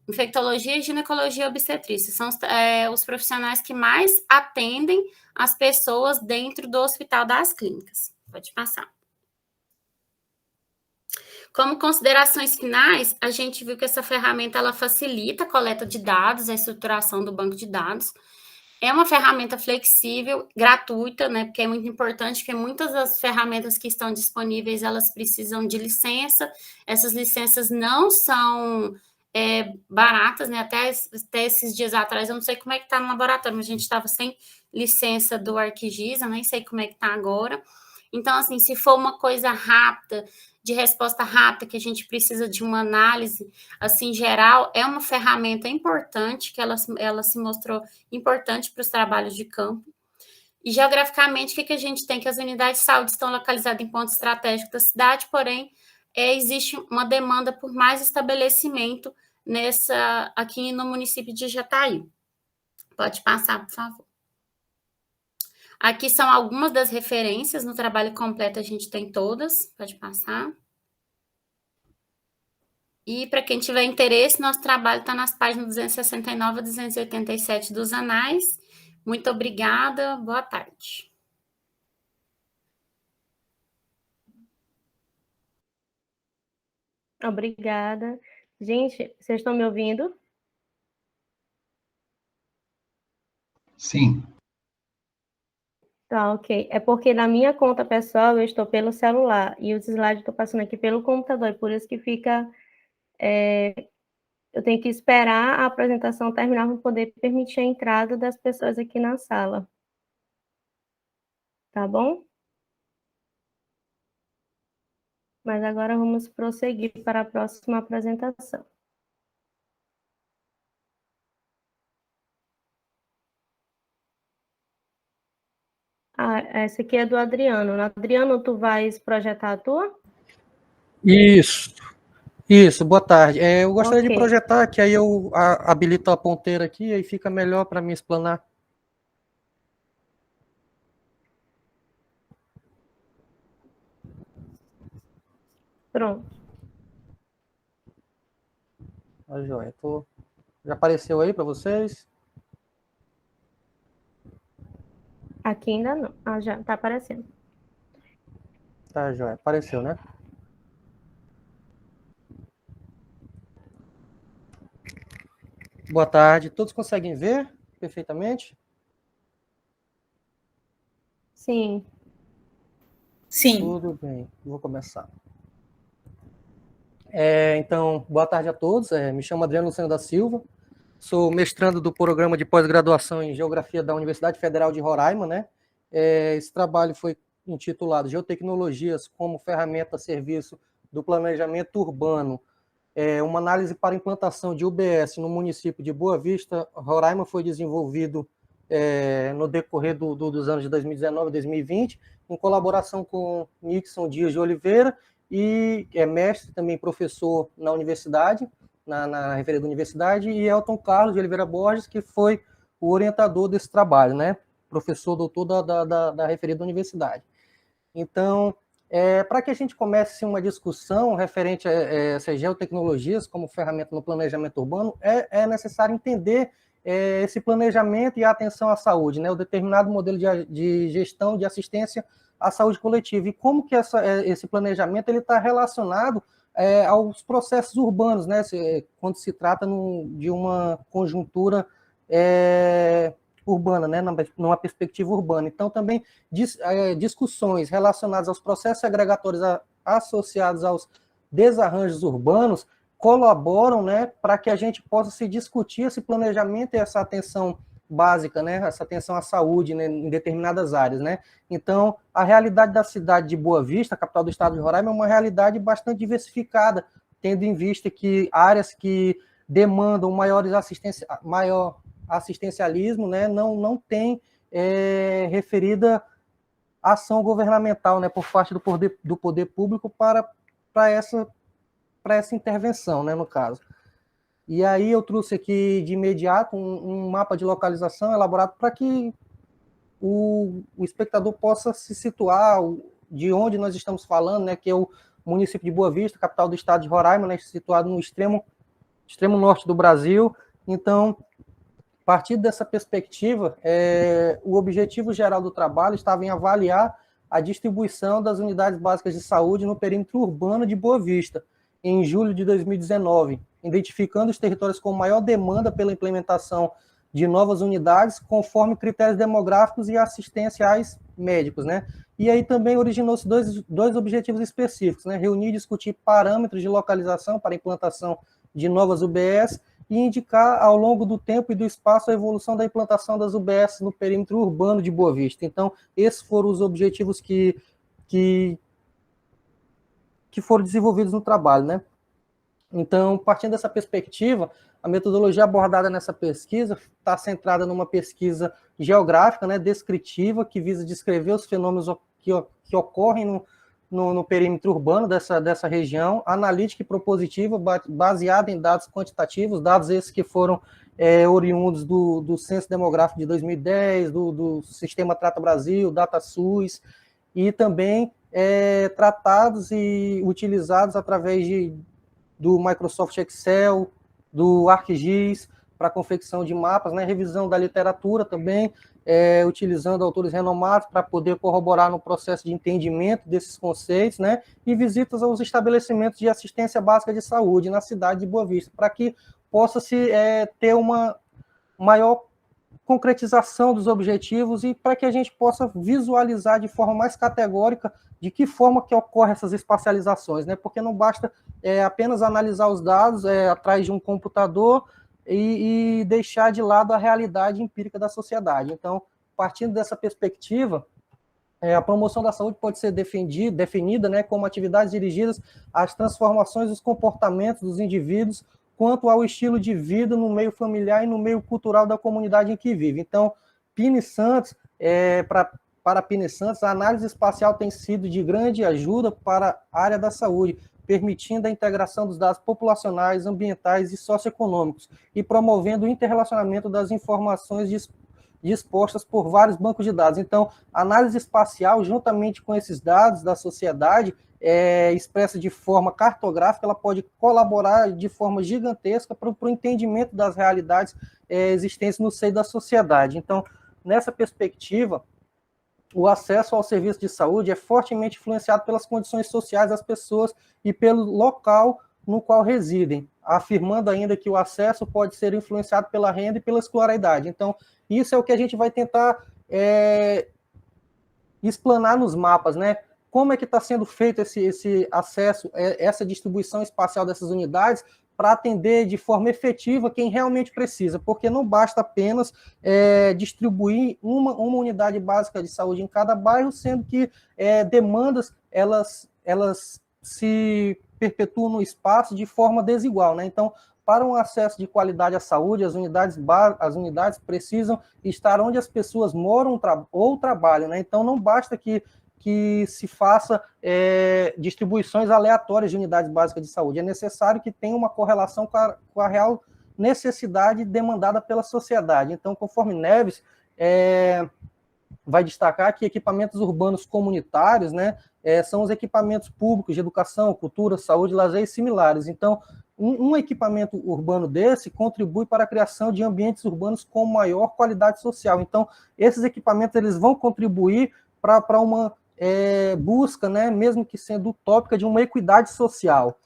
infectologia e ginecologia e obstetrícia. São os profissionais que mais atendem as pessoas dentro do Hospital das Clínicas. Pode passar. Como considerações finais, a gente viu que essa ferramenta ela facilita a coleta de dados, a estruturação do banco de dados. É uma ferramenta flexível, gratuita, né? Porque é muito importante que muitas das ferramentas que estão disponíveis, elas precisam de licença. Essas licenças não são baratas, né? Até esses dias atrás, eu não sei como é que está no laboratório, mas a gente estava sem licença do ArcGIS, eu nem sei como é que está agora. Então, assim, se for uma coisa rápida, de resposta rápida, que a gente precisa de uma análise, assim, geral, é uma ferramenta importante, que ela se mostrou importante para os trabalhos de campo. E, geograficamente, o que a gente tem? Que as unidades de saúde estão localizadas em pontos estratégicos da cidade, porém, existe uma demanda por mais estabelecimento aqui no município de Jataí. Pode passar, por favor. Aqui são algumas das referências, no trabalho completo a gente tem todas, pode passar. E para quem tiver interesse, nosso trabalho está nas páginas 269 a 287 dos anais. Muito obrigada, boa tarde. Obrigada. Gente, vocês estão me ouvindo? Sim. Tá, ok. É porque na minha conta pessoal eu estou pelo celular e os slides estou passando aqui pelo computador, por isso que fica... eu tenho que esperar a apresentação terminar para poder permitir a entrada das pessoas aqui na sala. Tá bom? Mas agora vamos prosseguir para a próxima apresentação. Essa aqui é do Adriano. Adriano, tu vais projetar a tua? Isso, boa tarde. Eu gostaria de Ok. projetar, que aí eu habilito a ponteira aqui, aí fica melhor para mim explanar. Pronto. Tá joia. Já apareceu aí para vocês? Aqui ainda não. Já tá aparecendo. Tá joia. Apareceu, né? Boa tarde. Todos conseguem ver perfeitamente? Sim. Sim. Tudo bem. Vou começar. Então, boa tarde a todos. Me chamo Adriano Luciano da Silva. Sou mestrando do programa de pós-graduação em Geografia da Universidade Federal de Roraima, né? Esse trabalho foi intitulado Geotecnologias como ferramenta a serviço do planejamento urbano. Uma análise para implantação de UBS no município de Boa Vista, Roraima, foi desenvolvido no decorrer dos anos de 2019 e 2020, em colaboração com Nixon Dias de Oliveira, e é mestre, também professor na universidade, na referida universidade, e Elton Carlos de Oliveira Borges, que foi o orientador desse trabalho, né? Professor doutor da referida universidade. Então, para que a gente comece uma discussão referente a essas geotecnologias como ferramenta no planejamento urbano, é necessário entender esse planejamento e a atenção à saúde, né? O determinado modelo de gestão de assistência à saúde coletiva, e como que esse planejamento está relacionado aos processos urbanos, né? Quando se trata de uma conjuntura urbana, né? Numa perspectiva urbana. Então, também discussões relacionadas aos processos agregatórios associados aos desarranjos urbanos colaboram, né, para que a gente possa se discutir esse planejamento e essa atenção básica, né, essa atenção à saúde, né, em determinadas áreas, né. Então, a realidade da cidade de Boa Vista, capital do estado de Roraima, é uma realidade bastante diversificada, tendo em vista que áreas que demandam maior assistencialismo, né, não tem referida ação governamental, né, por parte do poder público para essa intervenção, né, no caso. E aí eu trouxe aqui de imediato um mapa de localização elaborado para que o espectador possa se situar de onde nós estamos falando, né, que é o município de Boa Vista, capital do estado de Roraima, né, situado no extremo norte do Brasil. Então, a partir dessa perspectiva, o objetivo geral do trabalho estava em avaliar a distribuição das unidades básicas de saúde no perímetro urbano de Boa Vista, em julho de 2019, identificando os territórios com maior demanda pela implementação de novas unidades, conforme critérios demográficos e assistenciais médicos, né? E aí também originou-se dois objetivos específicos, né? Reunir e discutir parâmetros de localização para a implantação de novas UBS e indicar ao longo do tempo e do espaço a evolução da implantação das UBS no perímetro urbano de Boa Vista. Então, esses foram os objetivos que foram desenvolvidos no trabalho, né? Então, partindo dessa perspectiva, a metodologia abordada nessa pesquisa está centrada numa pesquisa geográfica, né, descritiva, que visa descrever os fenômenos que ocorrem no perímetro urbano dessa região, analítica e propositiva, baseada em dados quantitativos, dados esses que foram oriundos do Censo Demográfico de 2010, do Sistema Trata Brasil, DataSUS, e também tratados e utilizados através do Microsoft Excel, do ArcGIS, para confecção de mapas, né, revisão da literatura também, utilizando autores renomados para poder corroborar no processo de entendimento desses conceitos, né, e visitas aos estabelecimentos de assistência básica de saúde na cidade de Boa Vista, para que possa-se ter uma maior concretização dos objetivos e para que a gente possa visualizar de forma mais categórica de que forma que ocorrem essas espacializações, né? Porque não basta apenas analisar os dados atrás de um computador e deixar de lado a realidade empírica da sociedade. Então, partindo dessa perspectiva, a promoção da saúde pode ser definida, né, como atividades dirigidas às transformações dos comportamentos dos indivíduos quanto ao estilo de vida no meio familiar e no meio cultural da comunidade em que vive. Então, Pini Santos, para para a Pines Santos, a análise espacial tem sido de grande ajuda para a área da saúde, permitindo a integração dos dados populacionais, ambientais e socioeconômicos, e promovendo o interrelacionamento das informações dispostas por vários bancos de dados. Então, a análise espacial, juntamente com esses dados da sociedade, expressa de forma cartográfica, ela pode colaborar de forma gigantesca para o entendimento das realidades existentes no seio da sociedade. Então, nessa perspectiva, o acesso ao serviço de saúde é fortemente influenciado pelas condições sociais das pessoas e pelo local no qual residem, afirmando ainda que o acesso pode ser influenciado pela renda e pela escolaridade. Então, isso é o que a gente vai tentar explanar nos mapas, né? Como é que está sendo feito esse acesso, essa distribuição espacial dessas unidades para atender de forma efetiva quem realmente precisa, porque não basta apenas distribuir uma unidade básica de saúde em cada bairro, sendo que demandas elas se perpetuam no espaço de forma desigual, né? Então, para um acesso de qualidade à saúde, as unidades precisam estar onde as pessoas moram ou trabalham, né? Então, não basta que se faça distribuições aleatórias de unidades básicas de saúde. É necessário que tenha uma correlação com a real necessidade demandada pela sociedade. Então, conforme Neves vai destacar que equipamentos urbanos comunitários, né, são os equipamentos públicos de educação, cultura, saúde, lazer e similares. Então, um equipamento urbano desse contribui para a criação de ambientes urbanos com maior qualidade social. Então, esses equipamentos eles vão contribuir para uma busca, né, mesmo que sendo utópica, de uma equidade social.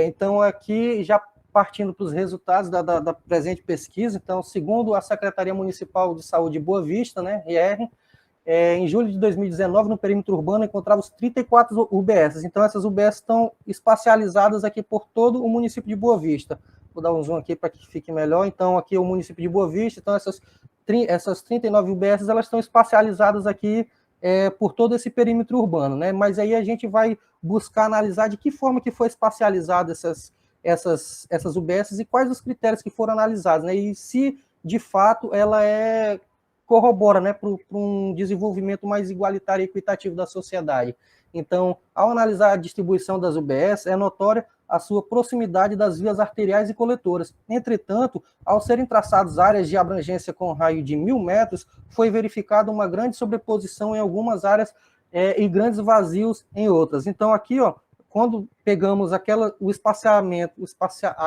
Então, aqui, já partindo para os resultados da presente pesquisa, então, segundo a Secretaria Municipal de Saúde de Boa Vista, né, RR, em julho de 2019, no perímetro urbano, encontrava-se 34 UBS. Então, essas UBS estão espacializadas aqui por todo o município de Boa Vista. Vou dar um zoom aqui para que fique melhor. Então, aqui é o município de Boa Vista. Então, essas 39 UBS, elas estão espacializadas aqui por todo esse perímetro urbano, né? Mas aí a gente vai buscar analisar de que forma que foi espacializada essas UBS e quais os critérios que foram analisados, né? E se, de fato, ela corrobora, né, para um desenvolvimento mais igualitário e equitativo da sociedade. Então, ao analisar a distribuição das UBS, é notória a sua proximidade das vias arteriais e coletoras. Entretanto, ao serem traçadas áreas de abrangência com raio de 1.000 metros, foi verificada uma grande sobreposição em algumas áreas e grandes vazios em outras. Então, aqui, ó, quando pegamos a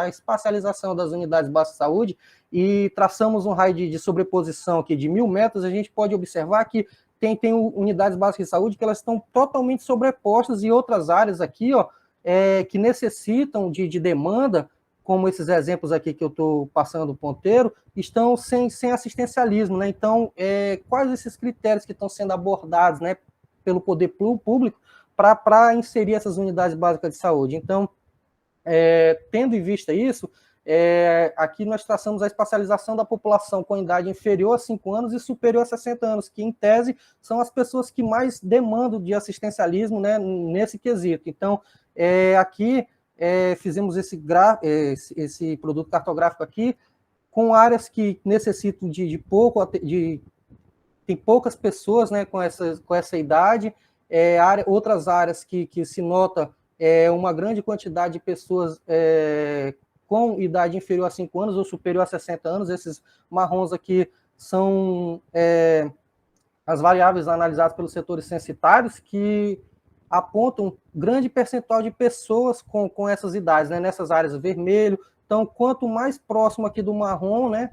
espacialização das unidades básicas de saúde e traçamos um raio de sobreposição aqui de 1.000 metros, a gente pode observar que tem unidades básicas de saúde que elas estão totalmente sobrepostas e outras áreas aqui, ó, que necessitam de demanda, como esses exemplos aqui que eu estou passando o ponteiro, estão sem assistencialismo, né? Então, quais esses critérios que estão sendo abordados, né, pelo poder público para inserir essas unidades básicas de saúde? Então, tendo em vista isso, aqui nós traçamos a espacialização da população com idade inferior a 5 anos e superior a 60 anos, que, em tese, são as pessoas que mais demandam de assistencialismo, né, nesse quesito. Então, aqui fizemos esse produto cartográfico aqui, com áreas que necessitam tem poucas pessoas, né, com essa idade, outras áreas que se nota uma grande quantidade de pessoas com idade inferior a 5 anos ou superior a 60 anos. Esses marrons aqui são as variáveis analisadas pelos setores censitários, que apontam grande percentual de pessoas com essas idades, né, nessas áreas vermelho. Então, quanto mais próximo aqui do marrom, né,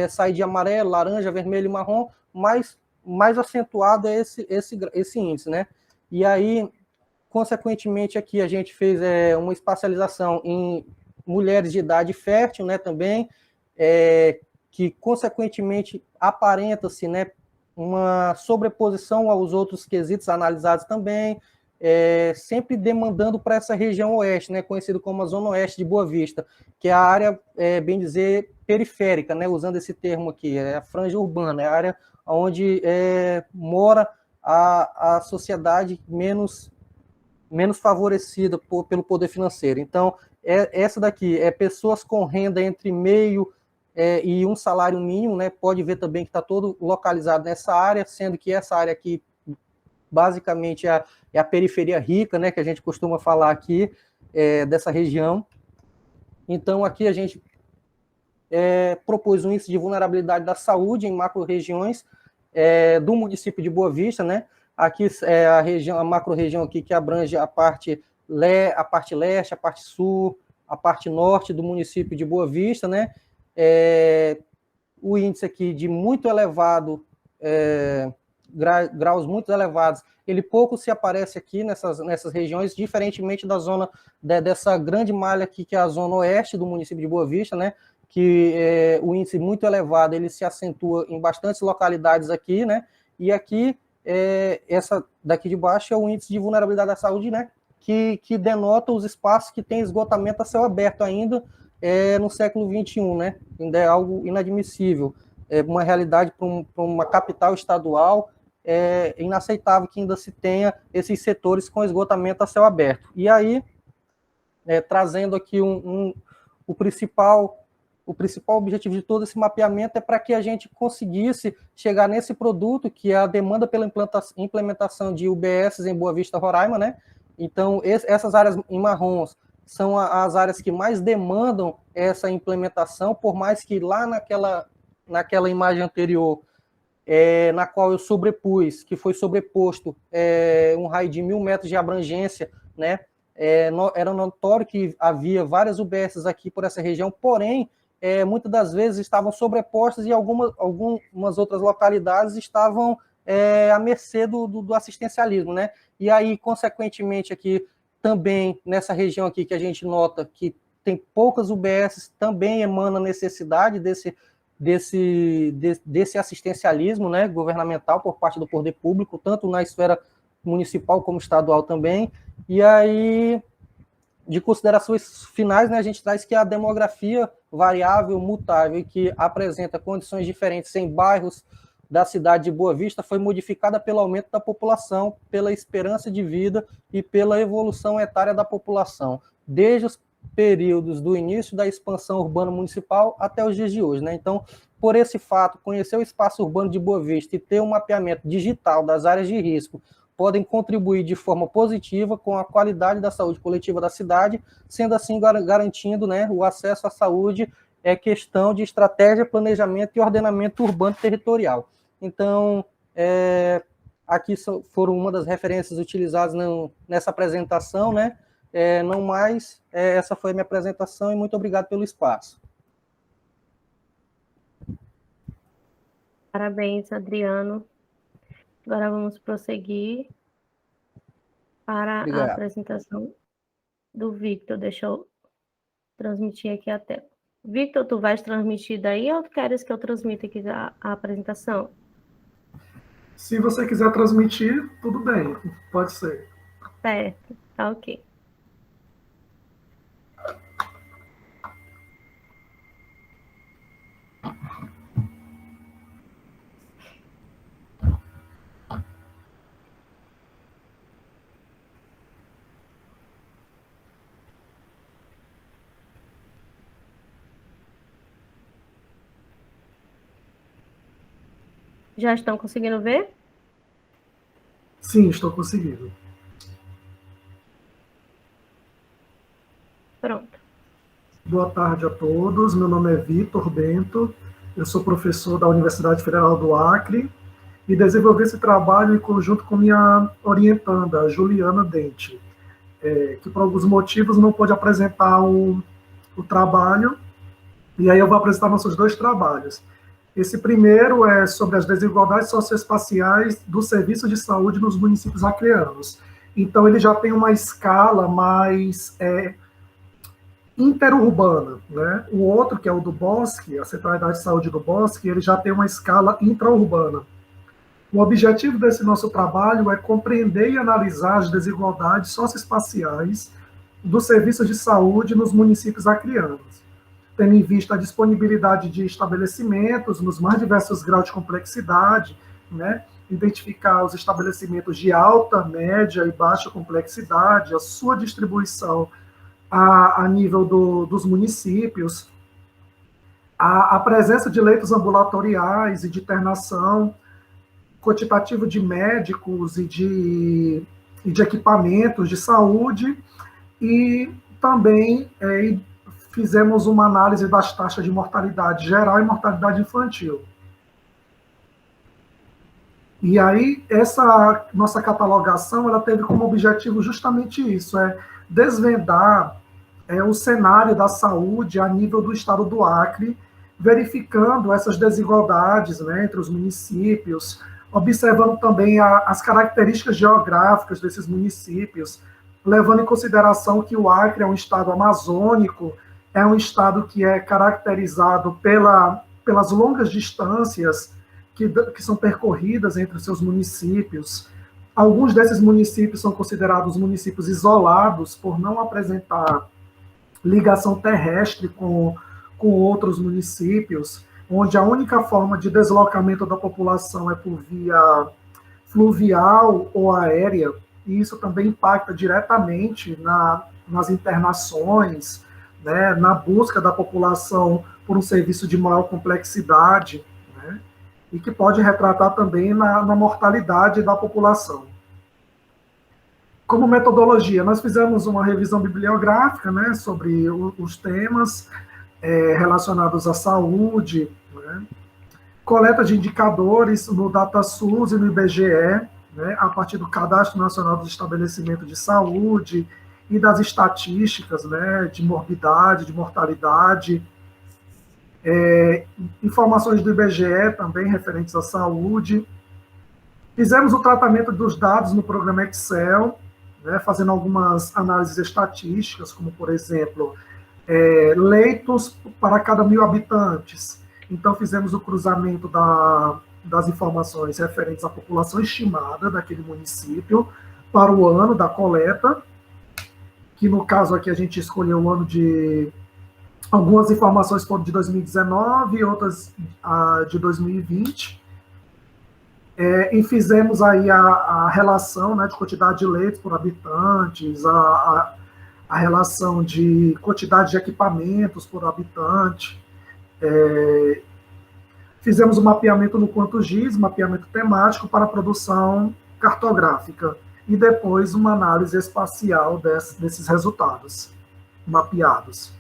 sair de amarelo, laranja, vermelho e marrom, mais acentuado é esse índice, né? E aí, consequentemente, aqui a gente fez uma espacialização em mulheres de idade fértil, né, também, que, consequentemente, aparenta-se, né, uma sobreposição aos outros quesitos analisados também, sempre demandando para essa região oeste, né, conhecido como a Zona Oeste de Boa Vista, que é a área, bem dizer, periférica, né, usando esse termo aqui, a franja urbana, é a área onde mora a sociedade menos favorecida pelo poder financeiro. Então, essa daqui pessoas com renda entre meio e um salário mínimo, né? Pode ver também que está todo localizado nessa área, sendo que essa área aqui, basicamente, é a periferia rica, né? Que a gente costuma falar aqui, dessa região. Então, aqui a gente propôs um índice de vulnerabilidade da saúde em macro-regiões do município de Boa Vista, né? Aqui é a macro-região aqui que abrange a parte leste, a parte sul, a parte norte do município de Boa Vista, né? O índice aqui de muito elevado, graus muito elevados, ele pouco se aparece aqui nessas regiões, diferentemente da zona, dessa grande malha aqui, que é a zona oeste do município de Boa Vista, né? Que o índice muito elevado, ele se acentua em bastantes localidades aqui, né? E aqui, essa daqui de baixo é o índice de vulnerabilidade da saúde, né? Que denota os espaços que têm esgotamento a céu aberto ainda no século XXI, né? Ainda é algo inadmissível. É uma realidade para uma capital estadual, inaceitável que ainda se tenha esses setores com esgotamento a céu aberto. E aí, trazendo aqui o principal objetivo de todo esse mapeamento é para que a gente conseguisse chegar nesse produto, que é a demanda pela implementação de UBS em Boa Vista, Roraima, né? Então, essas áreas em marrons são as áreas que mais demandam essa implementação, por mais que lá naquela imagem anterior, na qual eu sobrepus, que foi sobreposto um raio de 1.000 metros de abrangência, né? Era notório que havia várias UBSs aqui por essa região, porém, muitas das vezes estavam sobrepostas e algumas outras localidades estavam à mercê do assistencialismo, né? E aí, consequentemente, aqui também, nessa região aqui que a gente nota que tem poucas UBSs, também emana a necessidade desse assistencialismo, né, governamental por parte do poder público, tanto na esfera municipal como estadual também. E aí, de considerações finais, né, a gente traz que a demografia variável, mutável, e que apresenta condições diferentes em bairros da cidade de Boa Vista, foi modificada pelo aumento da população, pela esperança de vida e pela evolução etária da população, desde os períodos do início da expansão urbana municipal até os dias de hoje, né? Então, por esse fato, conhecer o espaço urbano de Boa Vista e ter um mapeamento digital das áreas de risco podem contribuir de forma positiva com a qualidade da saúde coletiva da cidade, sendo assim garantindo, né, o acesso à saúde questão de estratégia, planejamento e ordenamento urbano territorial. Então, aqui foram uma das referências utilizadas nessa apresentação, né? Não mais, essa foi a minha apresentação e muito obrigado pelo espaço. Parabéns, Adriano. Agora vamos prosseguir para a apresentação do Victor. Deixa eu transmitir aqui a tela. Victor, tu vais transmitir daí ou tu queres que eu transmita aqui a apresentação? Se você quiser transmitir, tudo bem, pode ser. Certo, tá ok. Já estão conseguindo ver? Sim, estou conseguindo. Pronto. Boa tarde a todos. Meu nome é Vitor Bento. Eu sou professor da Universidade Federal do Acre e desenvolvi esse trabalho em conjunto com minha orientanda, a Juliana Dente, que por alguns motivos não pôde apresentar o trabalho, e aí eu vou apresentar nossos dois trabalhos. Esse primeiro é sobre as desigualdades socioespaciais do serviço de saúde nos municípios acreanos. Então, ele já tem uma escala mais interurbana, né? O outro, que é o do Bosque, a Centralidade de Saúde do Bosque, ele já tem uma escala intraurbana. O objetivo desse nosso trabalho é compreender e analisar as desigualdades socioespaciais dos serviços de saúde nos municípios acreanos, tendo em vista a disponibilidade de estabelecimentos nos mais diversos graus de complexidade, né? Identificar os estabelecimentos de alta, média e baixa complexidade, a sua distribuição a nível dos municípios, A presença de leitos ambulatoriais e de internação, quantitativo de médicos e de equipamentos de saúde, e também fizemos uma análise das taxas de mortalidade geral e mortalidade infantil. E aí, essa nossa catalogação, ela teve como objetivo justamente isso, desvendar o cenário da saúde a nível do estado do Acre, verificando essas desigualdades, né, entre os municípios, observando também as características geográficas desses municípios, levando em consideração que o Acre é um estado amazônico, é um estado que é caracterizado pelas longas distâncias que são percorridas entre os seus municípios. Alguns desses municípios são considerados municípios isolados por não apresentar ligação terrestre com outros municípios, onde a única forma de deslocamento da população é por via fluvial ou aérea, e isso também impacta diretamente nas internações, né, na busca da população por um serviço de maior complexidade, né, e que pode retratar também na mortalidade da população. Como metodologia, nós fizemos uma revisão bibliográfica, né, sobre os temas relacionados à saúde, né, coleta de indicadores no DataSUS e no IBGE, né, a partir do Cadastro Nacional dos Estabelecimentos de Saúde e das estatísticas, né, de morbidade, de mortalidade, informações do IBGE também referentes à saúde. Fizemos o tratamento dos dados no programa Excel, né, fazendo algumas análises estatísticas, como, por exemplo, leitos para cada 1.000 habitantes. Então, fizemos o cruzamento das informações referentes à população estimada daquele município para o ano da coleta, que no caso aqui a gente escolheu o ano de... Algumas informações foram de 2019, outras de 2020. E fizemos aí a relação, né, de quantidade de leitos por habitantes, a relação de quantidade de equipamentos por habitante. Fizemos o mapeamento no QuantoGIS, mapeamento temático para a produção cartográfica, e depois uma análise espacial desses resultados mapeados.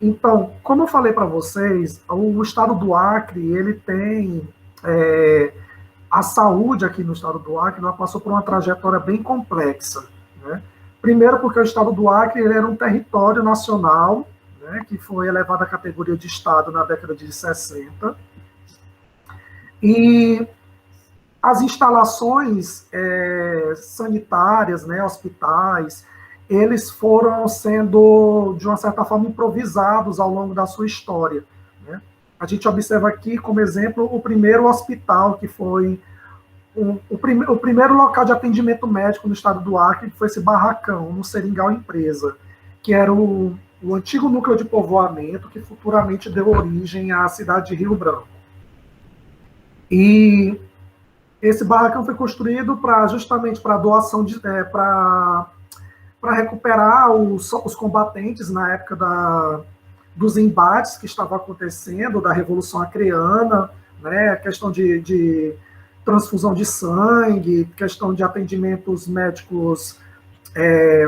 Então, como eu falei para vocês, o estado do Acre, ele tem... a saúde aqui no estado do Acre, ela passou por uma trajetória bem complexa, né? Primeiro porque o estado do Acre ele era um território nacional, né, que foi elevado à categoria de estado na década de 60, e as instalações sanitárias, né, hospitais, eles foram sendo, de uma certa forma, improvisados ao longo da sua história, né? A gente observa aqui, como exemplo, o primeiro hospital, que foi o primeiro local de atendimento médico no estado do Acre, que foi esse barracão, no Seringal Empresa, que era o antigo núcleo de povoamento, que futuramente deu origem à cidade de Rio Branco. E esse barracão foi construído justamente para doação para recuperar os combatentes na época dos embates que estavam acontecendo, da Revolução Acreana, né, a questão de transfusão de sangue, questão de atendimentos médicos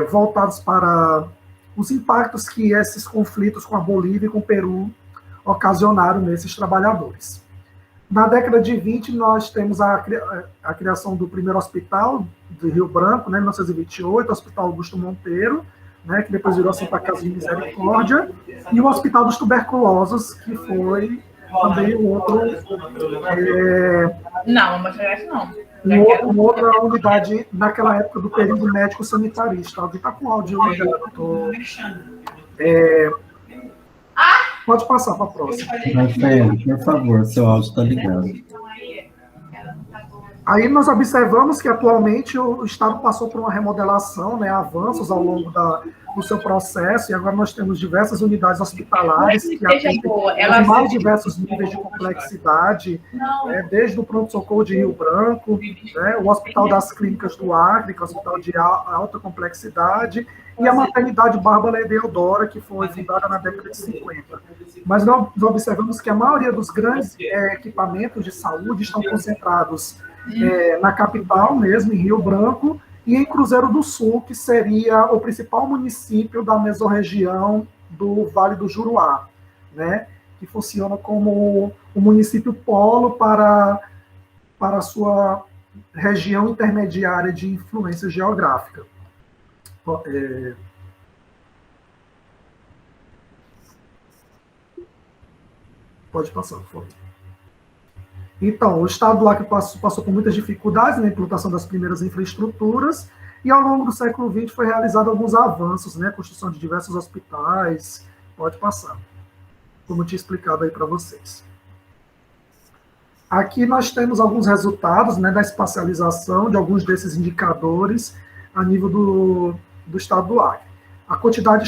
voltados para os impactos que esses conflitos com a Bolívia e com o Peru ocasionaram nesses trabalhadores. Na década de 20, nós temos a criação do primeiro hospital de Rio Branco, né, em 1928, o Hospital Augusto Monteiro, né, que depois virou a Santa Casa de Misericórdia, e o Hospital dos Tuberculosos, que foi também o outro... Não, mas não. Uma outra unidade naquela época do período médico-sanitarista. Alguém está com áudio aí, pode passar para a próxima. Rafael, por favor, seu áudio está ligado. Aí nós observamos que atualmente o Estado passou por uma remodelação, né, avanços ao longo do seu processo, e agora nós temos diversas unidades hospitalares que atendem os mais diversos níveis de complexidade, né, desde o pronto-socorro de Rio Branco, né, o Hospital das Clínicas do Acre, que é um hospital de alta complexidade, e a maternidade Bárbara Deodora, que foi fundada na década de 50. Mas nós observamos que a maioria dos grandes equipamentos de saúde estão concentrados na capital mesmo, em Rio Branco, e em Cruzeiro do Sul, que seria o principal município da mesorregião do Vale do Juruá, né, que funciona como o município polo para a sua região intermediária de influência geográfica. Pode passar, por favor. Então, o Estado do Acre passou por muitas dificuldades na implantação das primeiras infraestruturas, e ao longo do século XX foi realizado alguns avanços, né, construção de diversos hospitais. Pode passar, como eu tinha explicado aí para vocês. Aqui nós temos alguns resultados, né, da espacialização de alguns desses indicadores a nível do Estado do Acre. A quantidade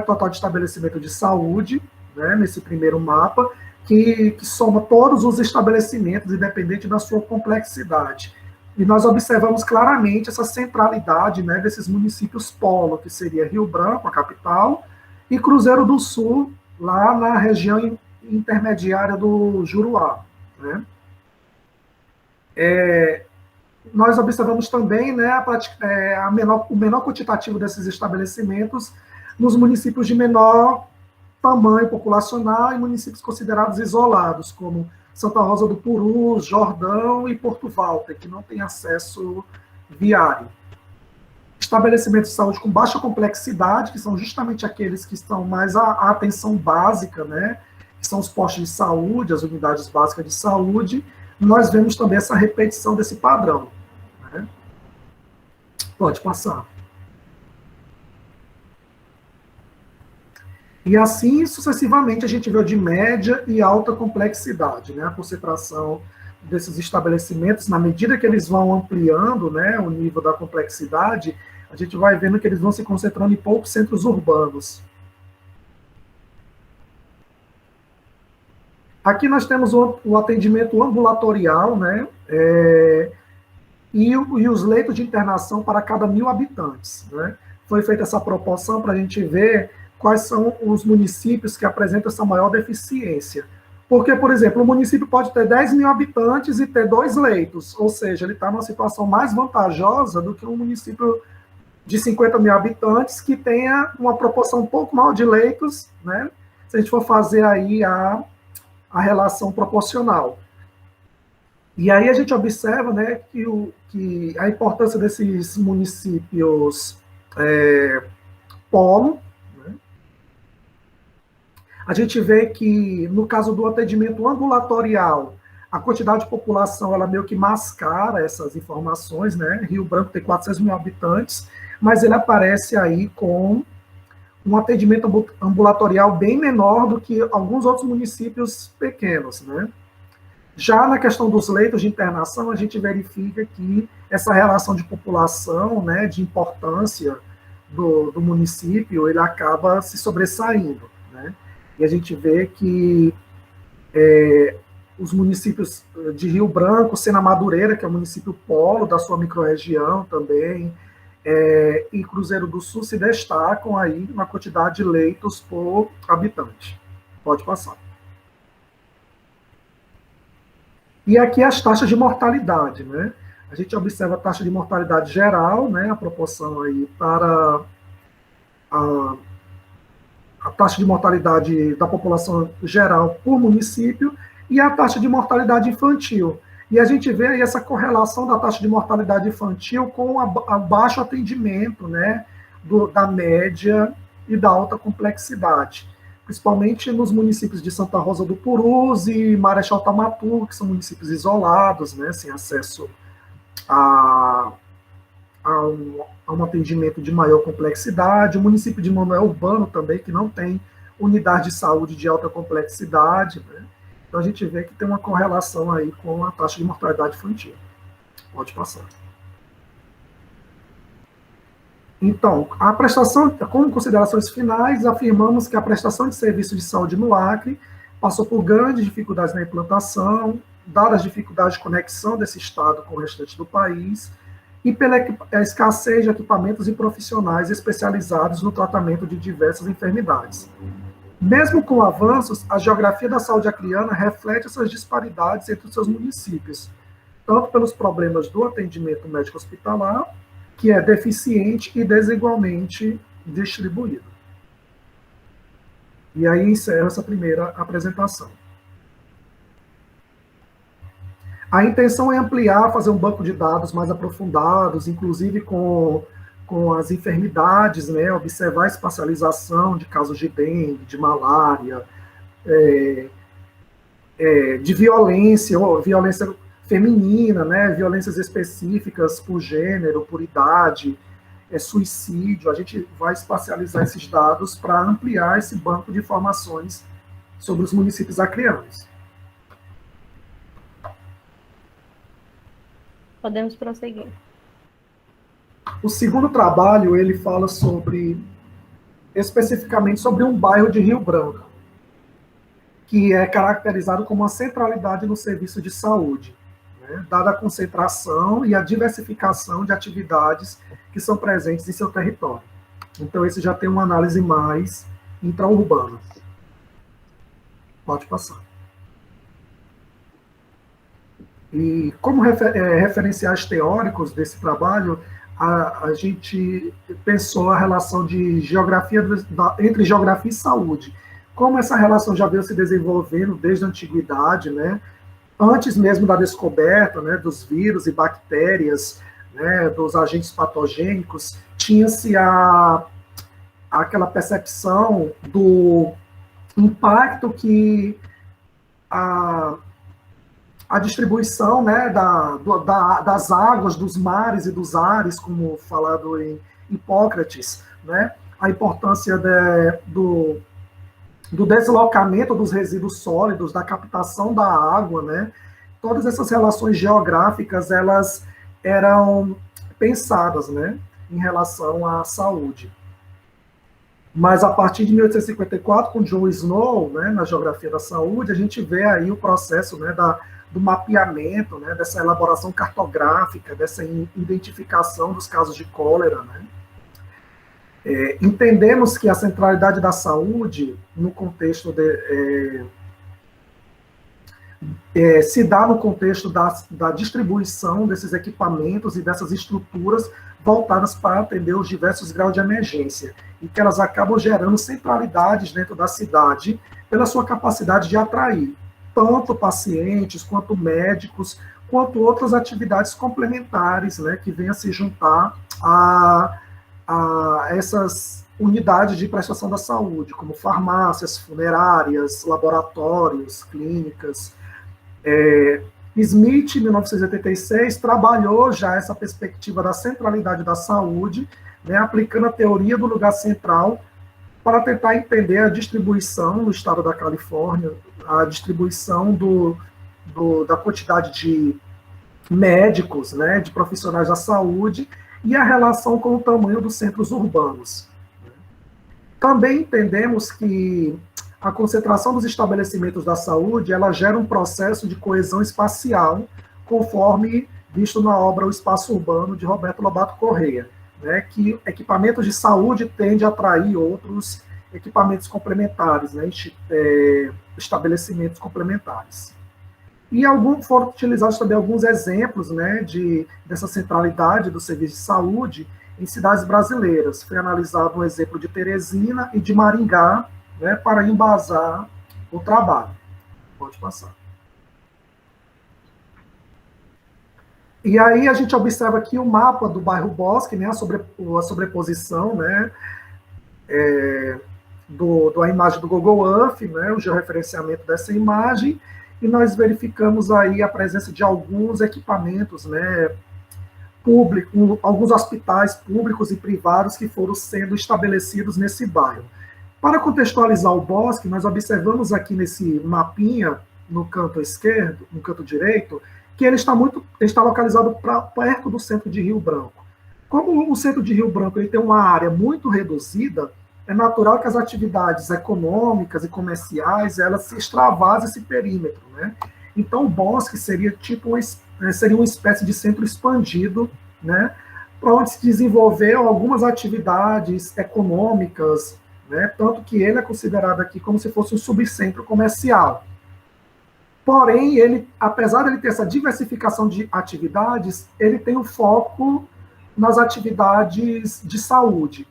total de estabelecimento de saúde, né, nesse primeiro mapa, que soma todos os estabelecimentos, independente da sua complexidade. E nós observamos claramente essa centralidade, né, desses municípios polo, que seria Rio Branco, a capital, e Cruzeiro do Sul, lá na região intermediária do Juruá, né? Nós observamos também, né, o menor quantitativo desses estabelecimentos nos municípios de menor tamanho populacional e municípios considerados isolados, como Santa Rosa do Purus, Jordão e Porto Walter, que não tem acesso viário. Estabelecimentos de saúde com baixa complexidade, que são justamente aqueles que estão mais à atenção básica, né, que são os postos de saúde, as unidades básicas de saúde. Nós vemos também essa repetição desse padrão, né? Pode passar. E assim, sucessivamente, a gente vê de média e alta complexidade, né? A concentração desses estabelecimentos, na medida que eles vão ampliando, né, o nível da complexidade, a gente vai vendo que eles vão se concentrando em poucos centros urbanos. Aqui nós temos o atendimento ambulatorial, né, e os leitos de internação para cada 1.000 habitantes, né? Foi feita essa proporção para a gente ver quais são os municípios que apresentam essa maior deficiência. Porque, por exemplo, o município pode ter 10.000 habitantes e ter 2 leitos, ou seja, ele está numa situação mais vantajosa do que um município de 50.000 habitantes que tenha uma proporção um pouco maior de leitos, né, se a gente for fazer aí a relação proporcional. E aí a gente observa, né, que a importância desses municípios polo. A gente vê que, no caso do atendimento ambulatorial, a quantidade de população, ela meio que mascara essas informações, né? Rio Branco tem 400.000 habitantes, mas ele aparece aí com um atendimento ambulatorial bem menor do que alguns outros municípios pequenos, né? Já na questão dos leitos de internação, a gente verifica que essa relação de população, né, de importância do município, ele acaba se sobressaindo, né? E a gente vê que os municípios de Rio Branco, Sena Madureira, que é o município polo da sua microrregião também, e Cruzeiro do Sul se destacam aí na quantidade de leitos por habitante. Pode passar. E aqui as taxas de mortalidade, né? A gente observa a taxa de mortalidade geral, né? A proporção aí para a taxa de mortalidade da população geral por município e a taxa de mortalidade infantil. E a gente vê aí essa correlação da taxa de mortalidade infantil com o baixo atendimento, né, da média e da alta complexidade, principalmente nos municípios de Santa Rosa do Purus e Marechal Tamaturgo, que são municípios isolados, né, sem acesso a um atendimento de maior complexidade. O município de Manoel Urbano também, que não tem unidade de saúde de alta complexidade, né? Então a gente vê que tem uma correlação aí com a taxa de mortalidade infantil. Pode passar. Então, a prestação, como considerações finais, afirmamos que a prestação de serviço de saúde no Acre passou por grandes dificuldades na implantação, dadas as dificuldades de conexão desse estado com o restante do país, e pela escassez de equipamentos e profissionais especializados no tratamento de diversas enfermidades. Mesmo com avanços, a geografia da saúde acreana reflete essas disparidades entre os seus municípios, tanto pelos problemas do atendimento médico hospitalar, que é deficiente e desigualmente distribuído. E aí encerro essa primeira apresentação. A intenção é ampliar, fazer um banco de dados mais aprofundados, inclusive com as enfermidades, né, observar a espacialização de casos de dengue, de malária, de violência, ou violência feminina, né, violências específicas por gênero, por idade, suicídio. A gente vai espacializar esses dados para ampliar esse banco de informações sobre os municípios acreanos. Podemos prosseguir. O segundo trabalho, ele fala especificamente sobre um bairro de Rio Branco, que é caracterizado como uma centralidade no serviço de saúde, né, dada a concentração e a diversificação de atividades que são presentes em seu território. Então, esse já tem uma análise mais intraurbana. Pode passar. E como referenciais teóricos desse trabalho, a gente pensou a relação de geografia entre geografia e saúde. Como essa relação já veio se desenvolvendo desde a antiguidade, né? Antes mesmo da descoberta, né, dos vírus e bactérias, né, dos agentes patogênicos, tinha-se aquela percepção do impacto que a distribuição, né, das águas, dos mares e dos ares, como falado em Hipócrates, né, a importância do deslocamento dos resíduos sólidos, da captação da água, né, todas essas relações geográficas, elas eram pensadas, né, em relação à saúde. Mas a partir de 1854, com John Snow, né, na Geografia da Saúde, a gente vê aí o processo, né, do mapeamento, né, dessa elaboração cartográfica, dessa identificação dos casos de cólera, né. Entendemos que a centralidade da saúde, no contexto se dá no contexto da distribuição desses equipamentos e dessas estruturas voltadas para atender os diversos graus de emergência, e que elas acabam gerando centralidades dentro da cidade pela sua capacidade de atrair tanto pacientes, quanto médicos, quanto outras atividades complementares, né, que venham a se juntar a essas unidades de prestação da saúde, como farmácias, funerárias, laboratórios, clínicas. Smith, em 1986, trabalhou já essa perspectiva da centralidade da saúde, né, aplicando a teoria do lugar central para tentar entender a distribuição no estado da Califórnia, a distribuição da quantidade de médicos, né, de profissionais da saúde, e a relação com o tamanho dos centros urbanos. Também entendemos que a concentração dos estabelecimentos da saúde, ela gera um processo de coesão espacial, conforme visto na obra O Espaço Urbano, de Roberto Lobato Corrêa, né, que equipamentos de saúde tendem a atrair outros equipamentos complementares, né, estabelecimentos complementares. E foram utilizados também alguns exemplos, né, dessa centralidade do serviço de saúde em cidades brasileiras. Foi analisado um exemplo de Teresina e de Maringá, né, para embasar o trabalho. Pode passar. E aí a gente observa aqui o mapa do bairro Bosque, né, a sobreposição, né, da imagem do Google Earth, né, o georreferenciamento dessa imagem, e nós verificamos aí a presença de alguns equipamentos, né, públicos, alguns hospitais públicos e privados que foram sendo estabelecidos nesse bairro. Para contextualizar o Bosque, nós observamos aqui nesse mapinha, no canto esquerdo, no canto direito, que ele está localizado perto do centro de Rio Branco. Como o centro de Rio Branco ele tem uma área muito reduzida, é natural que as atividades econômicas e comerciais elas se extravasem esse perímetro, né? Então, o Bosque seria seria uma espécie de centro expandido né, para onde se desenvolveu algumas atividades econômicas, né, tanto que ele é considerado aqui como se fosse um subcentro comercial. Porém, ele, apesar de ele ter essa diversificação de atividades, ele tem um foco nas atividades de saúde,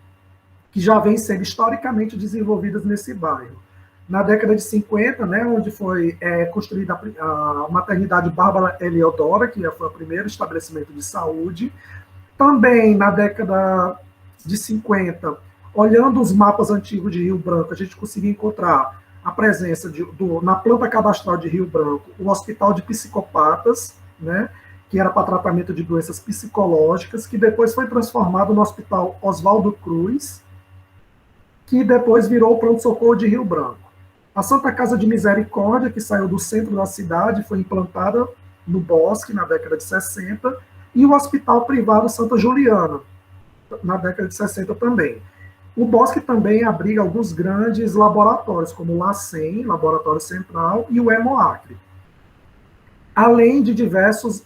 que já vêm sendo historicamente desenvolvidas nesse bairro. Na década de 50, né, onde foi construída a maternidade Bárbara Eliodora, que foi o primeiro estabelecimento de saúde. Também na década de 50, olhando os mapas antigos de Rio Branco, a gente conseguia encontrar a presença na planta cadastral de Rio Branco, o Hospital de Psicopatas, né, que era para tratamento de doenças psicológicas, que depois foi transformado no Hospital Oswaldo Cruz, que depois virou o pronto-socorro de Rio Branco. A Santa Casa de Misericórdia, que saiu do centro da cidade, foi implantada no Bosque, na década de 60, e o Hospital Privado Santa Juliana, na década de 60 também. O Bosque também abriga alguns grandes laboratórios, como o LACEN, Laboratório Central, e o Hemoacre, além de diversos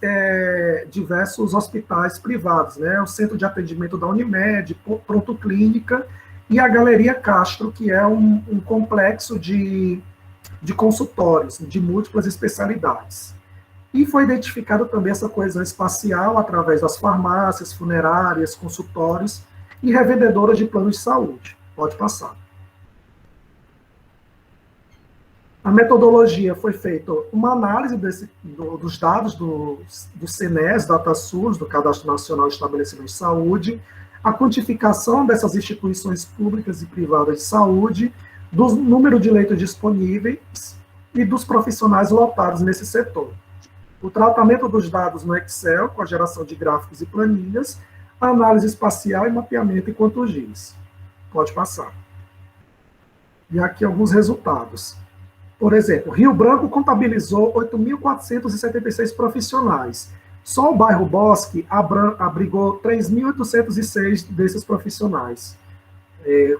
hospitais privados, né? O Centro de Atendimento da Unimed, Pronto Clínica, e a Galeria Castro, que é um complexo de consultórios de múltiplas especialidades. E foi identificada também essa coesão espacial através das farmácias, funerárias, consultórios e revendedoras de planos de saúde. Pode passar. A metodologia foi feita uma análise dos dados do CNES, DataSUS, do Cadastro Nacional de Estabelecimentos de Saúde, a quantificação dessas instituições públicas e privadas de saúde, do número de leitos disponíveis e dos profissionais lotados nesse setor. O tratamento dos dados no Excel, com a geração de gráficos e planilhas, a análise espacial e mapeamento em quanto giz. Pode passar. E aqui alguns resultados. Por exemplo, Rio Branco contabilizou 8.476 profissionais. Só o bairro Bosque abrigou 3.806 desses profissionais.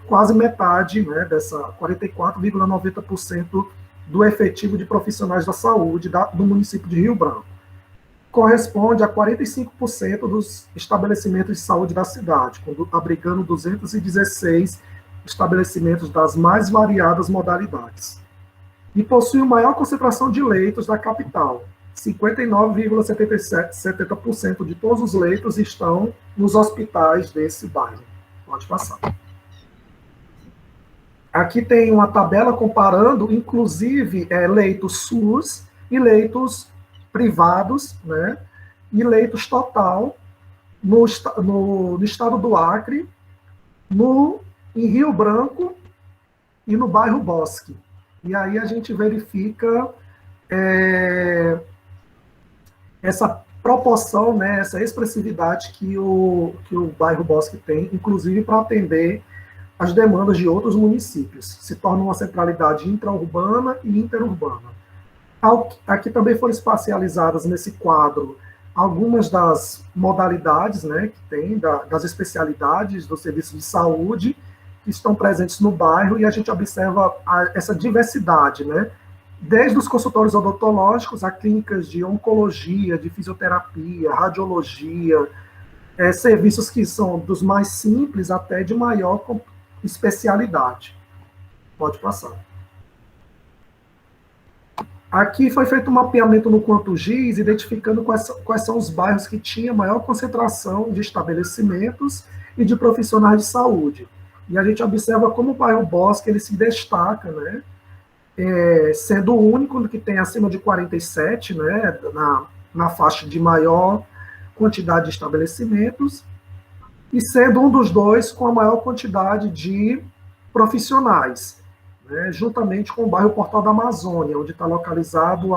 Quase metade, né, dessa 44,90% do efetivo de profissionais da saúde do município de Rio Branco. Corresponde a 45% dos estabelecimentos de saúde da cidade, abrigando 216 estabelecimentos das mais variadas modalidades. E possui a maior concentração de leitos da capital. 59,70% de todos os leitos estão nos hospitais desse bairro. Pode passar. Aqui tem uma tabela comparando, inclusive, leitos SUS e leitos privados, né, e leitos total no estado do Acre, em Rio Branco e no bairro Bosque. E aí a gente verifica essa proporção, né, essa expressividade que o bairro Bosque tem, inclusive para atender as demandas de outros municípios. Se torna uma centralidade intraurbana e interurbana. Aqui também foram espacializadas nesse quadro algumas das modalidades, né, que tem, das especialidades do serviço de saúde que estão presentes no bairro, e a gente observa essa diversidade, né, desde os consultórios odontológicos a clínicas de oncologia, de fisioterapia, radiologia, serviços que são dos mais simples até de maior especialidade. Pode passar. Aqui foi feito um mapeamento no Quanto Giz, identificando quais são os bairros que tinham maior concentração de estabelecimentos e de profissionais de saúde. E a gente observa como o bairro Bosque ele se destaca, né, sendo o único que tem acima de 47, né, na faixa de maior quantidade de estabelecimentos, e sendo um dos dois com a maior quantidade de profissionais, né, juntamente com o bairro Portal da Amazônia, onde está localizado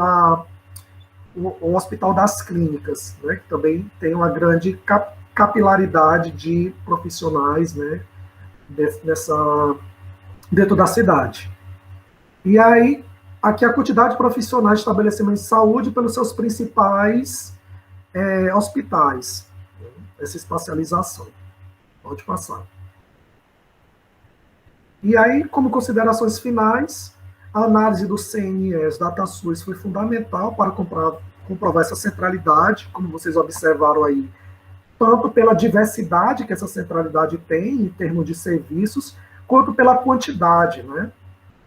o Hospital das Clínicas, né, que também tem uma grande capilaridade de profissionais, né, dentro da cidade. E aí, aqui a quantidade de profissionais de estabelecimentos de saúde pelos seus principais hospitais, né, essa espacialização. Pode passar. E aí, como considerações finais, a análise do CNES DataSUS foi fundamental para comprovar essa centralidade, como vocês observaram aí, tanto pela diversidade que essa centralidade tem em termos de serviços, quanto pela quantidade, né?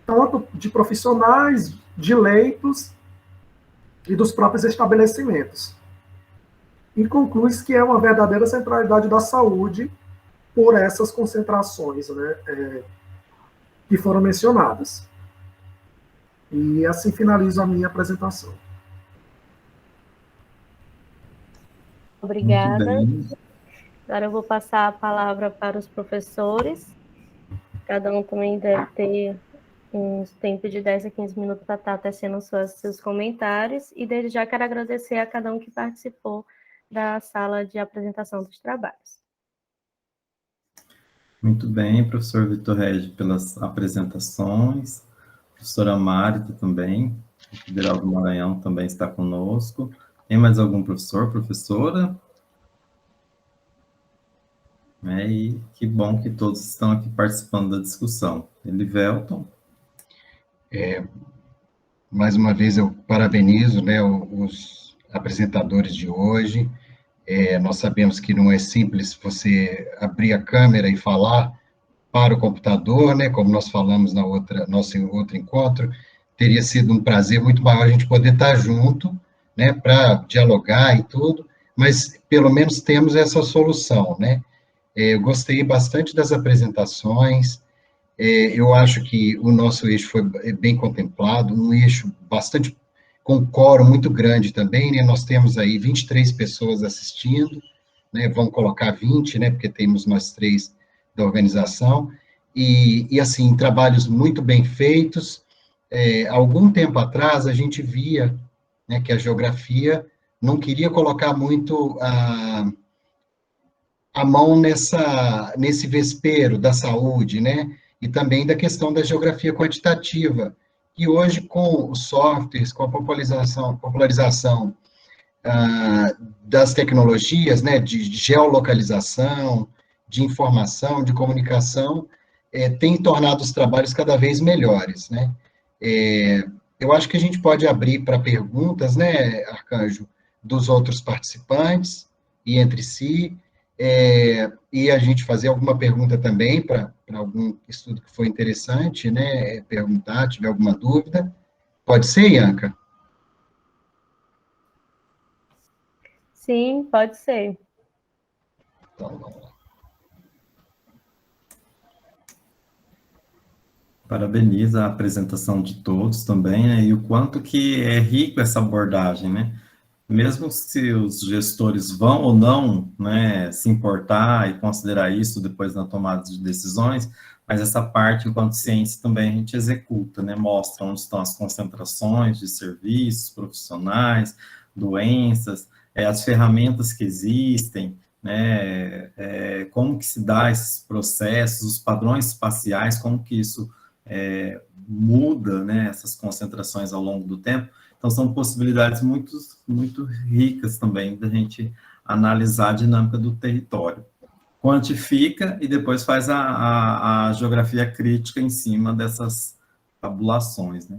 Tanto de profissionais, de leitos e dos próprios estabelecimentos. E conclui-se que é uma verdadeira centralidade da saúde por essas concentrações, né, que foram mencionadas. E assim finalizo a minha apresentação. Obrigada. Agora eu vou passar a palavra para os professores. Cada um também deve ter um tempo de 10 a 15 minutos para estar tecendo seus comentários. E desde já quero agradecer a cada um que participou da sala de apresentação dos trabalhos. Muito bem, professor Vitor Regi, pelas apresentações. Professora Marita também, o Federal do Maranhão também está conosco. Tem mais algum professor, professora? E que bom que todos estão aqui participando da discussão. Elivelton? Mais uma vez eu parabenizo, né, os apresentadores de hoje. Nós sabemos que não é simples você abrir a câmera e falar para o computador, né, como nós falamos nosso outro encontro. Teria sido um prazer muito maior a gente poder estar junto, né, para dialogar e tudo, mas pelo menos temos essa solução, né. Eu gostei bastante das apresentações. Eu acho que o nosso eixo foi bem contemplado, um eixo bastante com um quórum muito grande também, né, nós temos aí 23 pessoas assistindo, né, vamos colocar 20, né, porque temos nós 3 da organização, e assim, trabalhos muito bem feitos. Algum tempo atrás, a gente via, né, que a geografia não queria colocar muito a mão nesse vespeiro da saúde, né, e também da questão da geografia quantitativa, que hoje, com os softwares, com a popularização das tecnologias, né, de geolocalização, de informação, de comunicação, tem tornado os trabalhos cada vez melhores, né. Eu acho que a gente pode abrir para perguntas, né, Arcanjo, dos outros participantes e entre si, e a gente fazer alguma pergunta também para algum estudo que foi interessante, né, perguntar, tiver alguma dúvida. Pode ser, Ianca? Sim, pode ser. Então, vamos lá. Parabenizo a apresentação de todos também, né, e o quanto que é rico essa abordagem, né? Mesmo se os gestores vão ou não, né, se importar e considerar isso depois na tomada de decisões, mas essa parte, enquanto ciência, também a gente executa, né, mostra onde estão as concentrações de serviços, profissionais, doenças, as ferramentas que existem, né, como que se dá esses processos, os padrões espaciais, como que isso muda, né, essas concentrações ao longo do tempo. Então, são possibilidades muito, muito ricas também da gente analisar a dinâmica do território. Quantifica e depois faz a geografia crítica em cima dessas tabulações, né?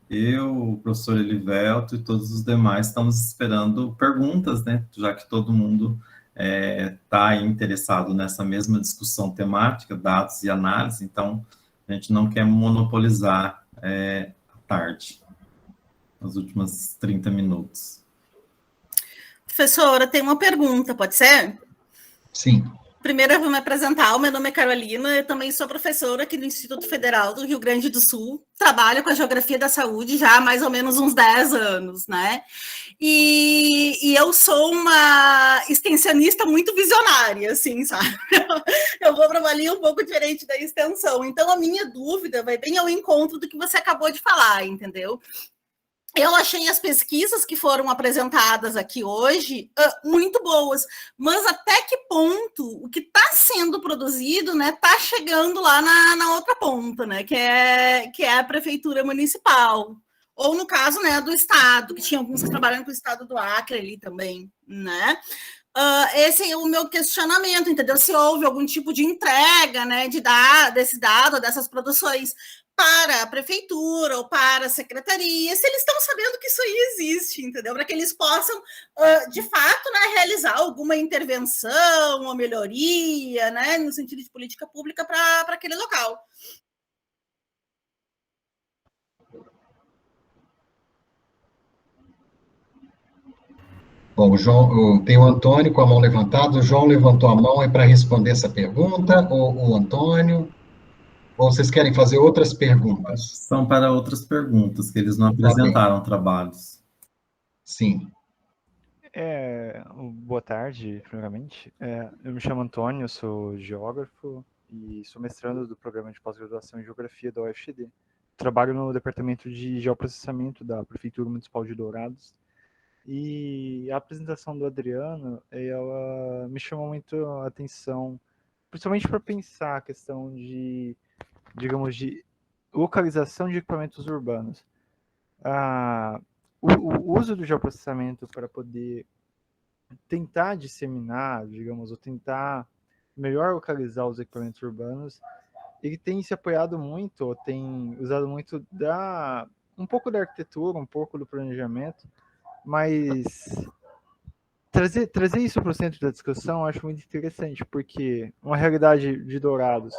Eu, o professor Elivelto e todos os demais estamos esperando perguntas, né? Já que todo mundo está interessado nessa mesma discussão temática, dados e análise, então a gente não quer monopolizar a tarde. Nos últimos 30 minutos. Professora, tem uma pergunta, pode ser? Sim. Primeiro eu vou me apresentar, meu nome é Carolina, eu também sou professora aqui no Instituto Federal do Rio Grande do Sul, trabalho com a geografia da saúde já há mais ou menos uns 10 anos, né? E eu sou uma extensionista muito visionária, assim, sabe? Eu vou para uma linha um pouco diferente da extensão, então a minha dúvida vai bem ao encontro do que você acabou de falar, entendeu? Eu achei as pesquisas que foram apresentadas aqui hoje muito boas, mas até que ponto o que está sendo produzido, né, está chegando lá na outra ponta, né, que é a prefeitura municipal, ou no caso, né, do estado, que tinha alguns que trabalham com o estado do Acre ali também, né? Esse é o meu questionamento, entendeu? Se houve algum tipo de entrega, né, desse dado, dessas produções para a prefeitura ou para a secretaria, se eles estão sabendo que isso aí existe, entendeu? Para que eles possam, de fato, né, realizar alguma intervenção ou melhoria, né, no sentido de política pública para aquele local. Bom, tem o Antônio com a mão levantada, o João levantou a mão, é para responder essa pergunta, ou o Antônio, ou vocês querem fazer outras perguntas? São para outras perguntas, que eles não Tá bem. apresentaram trabalhos. Sim. Boa tarde, primeiramente. Eu me chamo Antônio, sou geógrafo e sou mestrando do programa de pós-graduação em Geografia da UFGD. Trabalho no departamento de geoprocessamento da Prefeitura Municipal de Dourados. E a apresentação do Adriano, ela me chamou muito a atenção, principalmente para pensar a questão de, digamos, de localização de equipamentos urbanos. O uso do geoprocessamento para poder tentar disseminar, digamos, ou tentar melhor localizar os equipamentos urbanos, ele tem se apoiado muito, ou tem usado muito um pouco da arquitetura, um pouco do planejamento, mas trazer isso para o centro da discussão eu acho muito interessante, porque uma realidade de Dourados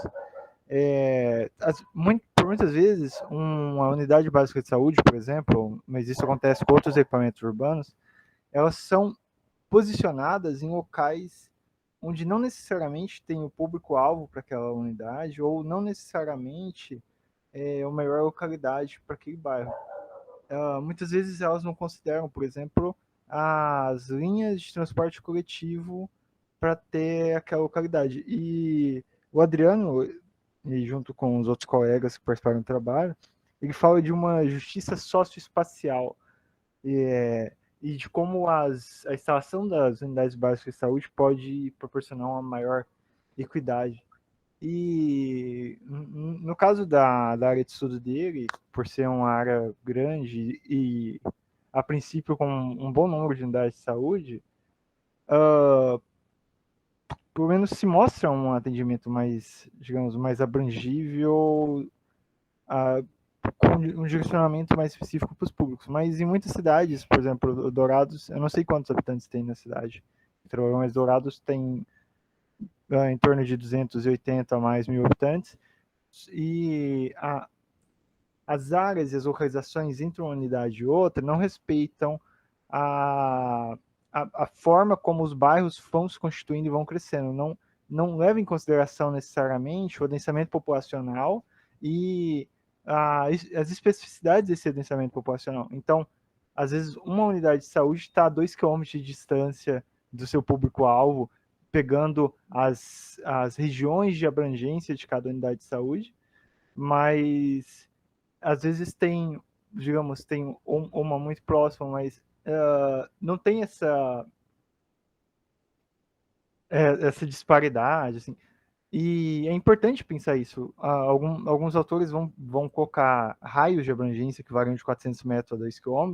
por muitas vezes, uma unidade básica de saúde, por exemplo, mas isso acontece com outros equipamentos urbanos, elas são posicionadas em locais onde não necessariamente tem o público-alvo para aquela unidade, ou não necessariamente é a melhor localidade para aquele bairro. Muitas vezes elas não consideram, por exemplo, as linhas de transporte coletivo para ter aquela localidade. E o Adriano, e junto com os outros colegas que participaram do trabalho, ele fala de uma justiça socioespacial e de como a instalação das unidades básicas de saúde pode proporcionar uma maior equidade. E no caso da área de estudo dele, por ser uma área grande e, a princípio, com um bom número de unidades de saúde, pelo menos se mostra um atendimento mais, digamos, mais abrangível, com um direcionamento mais específico para os públicos. Mas em muitas cidades, por exemplo, Dourados, eu não sei quantos habitantes tem na cidade, mas Dourados tem em torno de 280 a mais mil habitantes, e as áreas e as localizações entre uma unidade e outra não respeitam a forma como os bairros vão se constituindo e vão crescendo, não leva em consideração necessariamente o adensamento populacional e as especificidades desse adensamento populacional. Então, às vezes, uma unidade de saúde está a 2 km de distância do seu público-alvo, pegando as regiões de abrangência de cada unidade de saúde, mas às vezes tem, digamos, tem uma muito próxima, mas não tem essa disparidade, assim. E é importante pensar isso. Alguns autores vão colocar raios de abrangência que variam de 400 metros a 2 km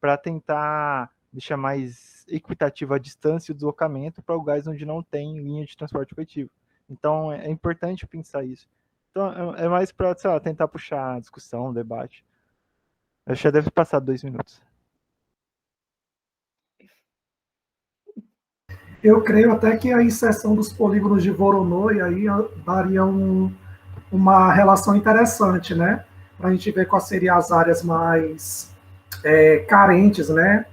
para tentar deixar mais equitativa a distância e o deslocamento para lugares onde não tem linha de transporte coletivo. Então, é importante pensar isso. Então, é mais para, sei lá, tentar puxar a discussão, o debate. Acho que já deve passar 2 minutos. Eu creio até que a inserção dos polígonos de Voronoi aí daria uma relação interessante, né? Para a gente ver quais seriam as áreas mais carentes, né?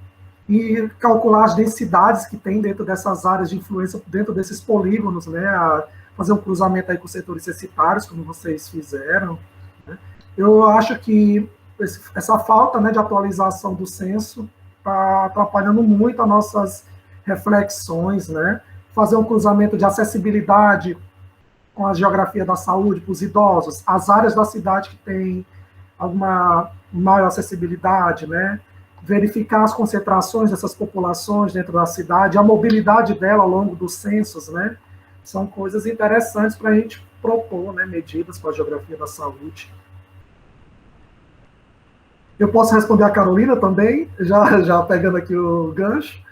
E calcular as densidades que tem dentro dessas áreas de influência, dentro desses polígonos, né? Fazer um cruzamento aí com os setores censitários, como vocês fizeram, né? Eu acho que essa falta, né, de atualização do censo está atrapalhando muito as nossas reflexões, né? Fazer um cruzamento de acessibilidade com a geografia da saúde para os idosos, as áreas da cidade que tem alguma maior acessibilidade, né? Verificar as concentrações dessas populações dentro da cidade, a mobilidade dela ao longo dos censos, né? São coisas interessantes para a gente propor, né, medidas para a geografia da saúde. Eu posso responder a Carolina também, já pegando aqui o gancho.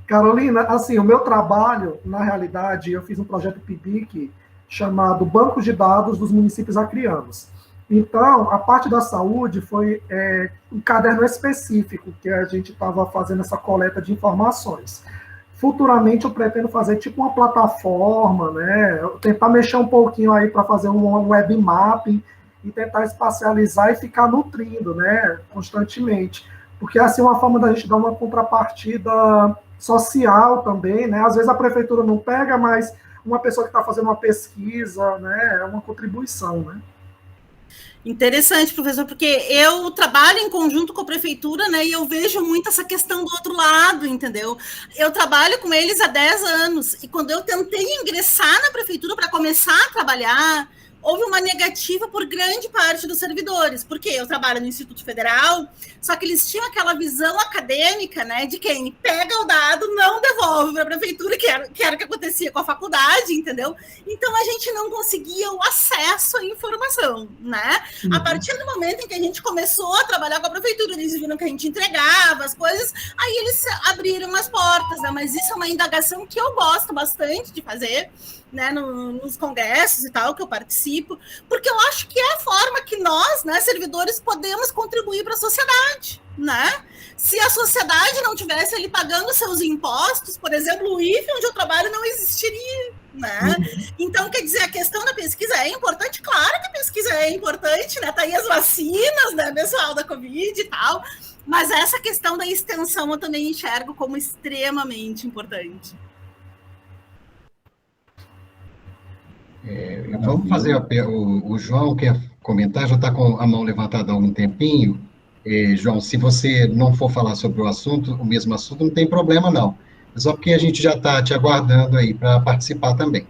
Carolina, assim, o meu trabalho, na realidade, eu fiz um projeto PIBIC chamado Banco de Dados dos Municípios Acreanos. Então, a parte da saúde foi um caderno específico que a gente estava fazendo essa coleta de informações. Futuramente, eu pretendo fazer tipo uma plataforma, né? Tentar mexer um pouquinho aí para fazer um web mapping e tentar espacializar e ficar nutrindo, né? Constantemente. Porque assim é uma forma da gente dar uma contrapartida social também, né? Às vezes a prefeitura não pega, mas uma pessoa que está fazendo uma pesquisa, né? É uma contribuição, né? Interessante, professor, porque eu trabalho em conjunto com a prefeitura, né, e eu vejo muito essa questão do outro lado, entendeu? Eu trabalho com eles há 10 anos, e quando eu tentei ingressar na prefeitura para começar a trabalhar, houve uma negativa por grande parte dos servidores, porque eu trabalho no Instituto Federal, só que eles tinham aquela visão acadêmica, né, de quem pega o dado, não devolve para a prefeitura, que era o que acontecia com a faculdade, entendeu? Então, a gente não conseguia o acesso à informação, né? A partir do momento em que a gente começou a trabalhar com a prefeitura, eles viram que a gente entregava as coisas, aí eles abriram as portas, né? Mas isso é uma indagação que eu gosto bastante de fazer, né, nos congressos e tal, que eu participo, porque eu acho que é a forma que nós, né, servidores, podemos contribuir para a sociedade, né? Se a sociedade não tivesse ali pagando seus impostos, por exemplo, o IFE, onde eu trabalho, não existiria, né? Então, quer dizer, a questão da pesquisa é importante, claro que a pesquisa é importante, né? Tá aí as vacinas, né, pessoal, da Covid e tal, mas essa questão da extensão eu também enxergo como extremamente importante. Vamos fazer o João quer comentar, já está com a mão levantada há algum tempinho. João, se você não for falar sobre o mesmo assunto, não tem problema não. É só porque a gente já está te aguardando aí para participar também.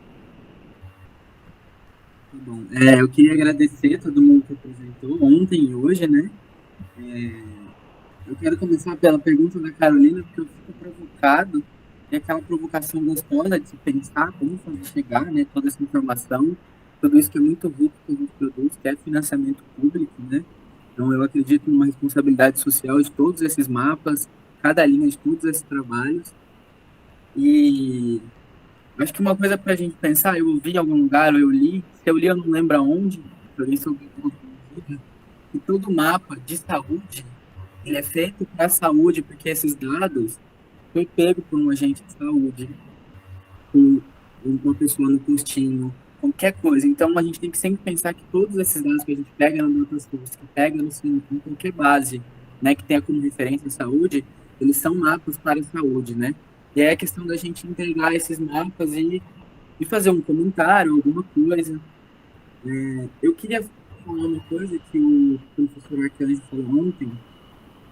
Bom, eu queria agradecer a todo mundo que apresentou ontem e hoje, né? Eu quero começar pela pergunta da Carolina, porque eu fico provocado. É aquela provocação gostosa de se pensar como fazer chegar, né, toda essa informação, tudo isso que é muito rico que a gente produz, que é financiamento público, né? Então, eu acredito numa responsabilidade social de todos esses mapas, cada linha de todos esses trabalhos. E acho que uma coisa para a gente pensar, eu ouvi em algum lugar, ou eu li, se eu li eu não lembro aonde, por isso eu que todo mapa de saúde, ele é feito para a saúde, porque esses dados foi pego por um agente de saúde, por uma pessoa no postinho, qualquer coisa. Então, a gente tem que sempre pensar que todos esses dados que a gente pega no Datasource, que pega no Sinocom, qualquer base, né, que tenha como referência a saúde, eles são mapas para a saúde, né? E é a questão da gente entregar esses mapas e fazer um comentário, alguma coisa. Eu queria falar uma coisa que o professor Arcanjo falou ontem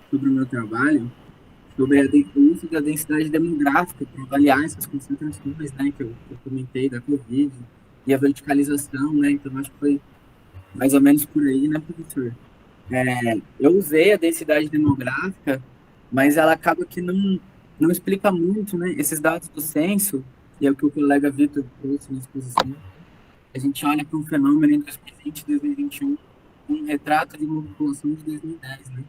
sobre o meu trabalho, sobre o uso da densidade demográfica para avaliar essas concentrações, né, que eu comentei da Covid, e a verticalização, né, então acho que foi mais ou menos por aí, né, professor? Eu usei a densidade demográfica, mas ela acaba que não explica muito, né, esses dados do censo, e é o que o colega Vitor trouxe na exposição. A gente olha para um fenômeno em 2020 e 2021, um retrato de uma população de 2010, né?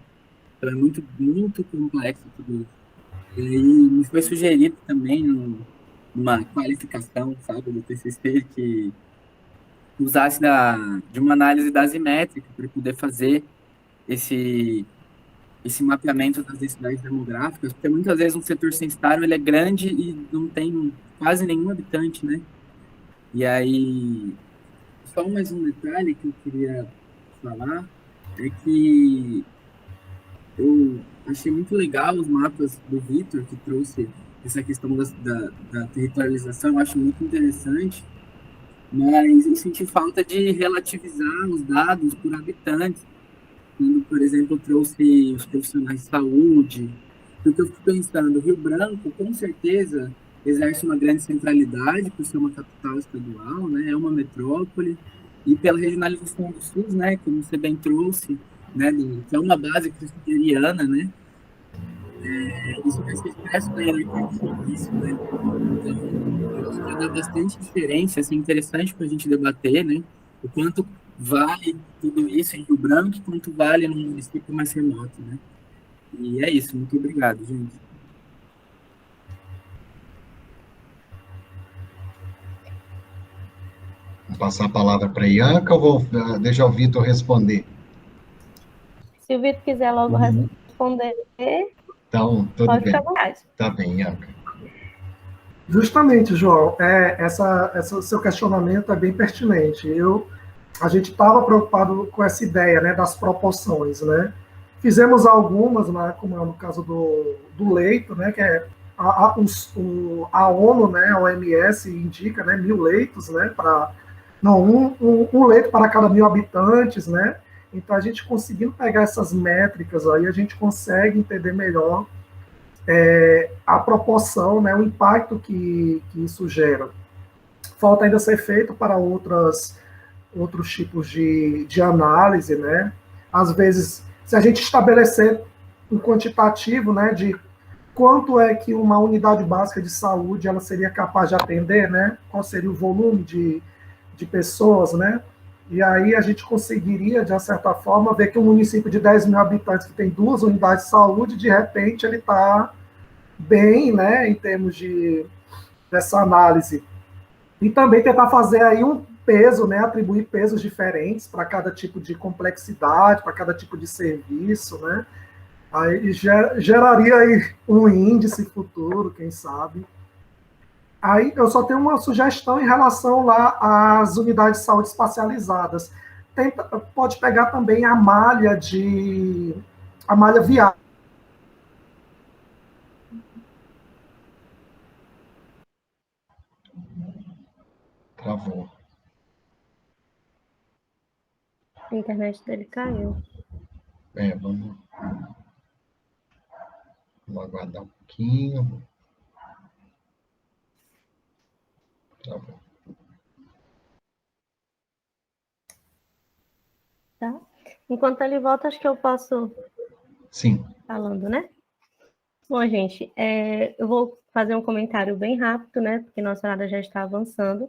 Então é muito, muito complexo tudo isso. E aí me foi sugerido também uma qualificação, sabe, do TCC, que usasse de uma análise da assimétrica para poder fazer esse mapeamento das densidades demográficas, porque muitas vezes um setor censitário ele é grande e não tem quase nenhum habitante, né? E aí, só mais um detalhe que eu queria falar é que eu achei muito legal os mapas do Vitor, que trouxe essa questão da territorialização, eu acho muito interessante, mas eu senti falta de relativizar os dados por habitantes, quando, por exemplo, eu trouxe os profissionais de saúde, porque eu fico pensando, Rio Branco, com certeza, exerce uma grande centralidade por ser uma capital estadual, né, é uma metrópole, e pela regionalização do SUS, né, como você bem trouxe, né, que é uma base cristiana, né, isso vai ser expresso na hierarquia de serviço, né, então, eu acho que dá bastante diferença, assim, interessante para a gente debater, né, o quanto vale tudo isso em Rio Branco, quanto vale num município mais remoto, né, e é isso, muito obrigado, gente. Vou passar a palavra para a Ianca ou vou deixar o Vitor responder? Se o Vitor quiser logo responder, então, tudo pode bem. ficar à vontade. Tá bem, Ianca. Justamente, João, esse seu questionamento é bem pertinente. A gente estava preocupado com essa ideia, né, das proporções, né? Fizemos algumas, né, como é no caso do leito, né, que é a ONU, né, a OMS indica, né, 1.000 leitos, né, um leito para cada 1.000 habitantes, né? Então a gente conseguindo pegar essas métricas aí, a gente consegue entender melhor a proporção, né, o impacto que isso gera. Falta ainda ser feito para outros tipos de análise, né? Às vezes, se a gente estabelecer um quantitativo, né, de quanto é que uma unidade básica de saúde ela seria capaz de atender, né? Qual seria o volume de pessoas, né? E aí a gente conseguiria, de uma certa forma, ver que um município de 10.000 habitantes que tem 2 unidades de saúde, de repente ele está bem, né, em termos dessa análise. E também tentar fazer aí um peso, né, atribuir pesos diferentes para cada tipo de complexidade, para cada tipo de serviço, né? Aí geraria aí um índice futuro, quem sabe. Aí eu só tenho uma sugestão em relação lá às unidades de saúde espacializadas. Pode pegar também a malha viária. Travou. A internet dele caiu. Vamos aguardar um pouquinho. Travou. Tá? Enquanto ele volta, acho que eu posso... Sim. Falando, né? Bom, gente, eu vou fazer um comentário bem rápido, né? Porque nossa hora já está avançando.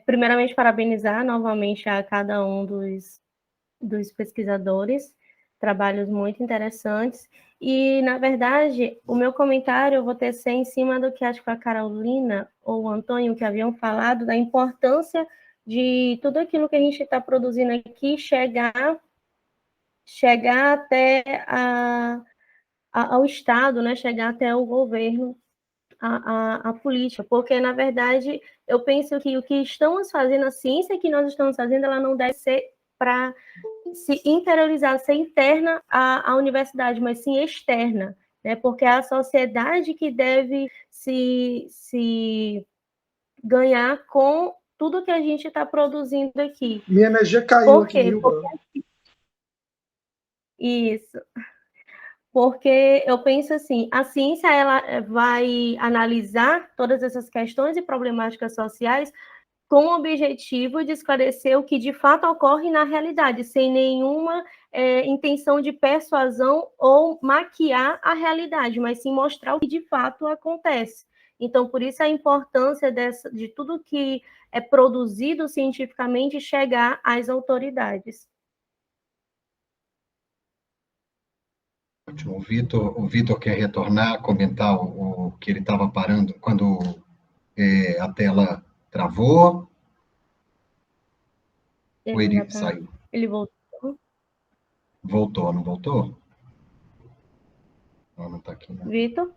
Primeiramente, parabenizar novamente a cada um dos pesquisadores, trabalhos muito interessantes. E, na verdade, o meu comentário eu vou tecer em cima do que acho que a Carolina ou o Antônio que haviam falado, da importância de tudo aquilo que a gente está produzindo aqui chegar até ao Estado, né? Chegar até o governo, a política, porque, na verdade, eu penso que o que estamos fazendo, a ciência que nós estamos fazendo, ela não deve ser para se interiorizar, ser interna à universidade, mas sim externa, né? Porque é a sociedade que deve se ganhar com tudo que a gente está produzindo aqui. Minha energia caiu aqui, Porque... Isso. Porque eu penso assim, a ciência ela vai analisar todas essas questões e problemáticas sociais com o objetivo de esclarecer o que de fato ocorre na realidade, sem nenhuma intenção de persuasão ou maquiar a realidade, mas sim mostrar o que de fato acontece. Então, por isso a importância de tudo que é produzido cientificamente chegar às autoridades. Ótimo. O Vitor quer retornar, comentar o que ele estava parando quando a tela travou? Ou ele saiu? Ele voltou? Voltou, não voltou? Não está aqui, não. Vitor?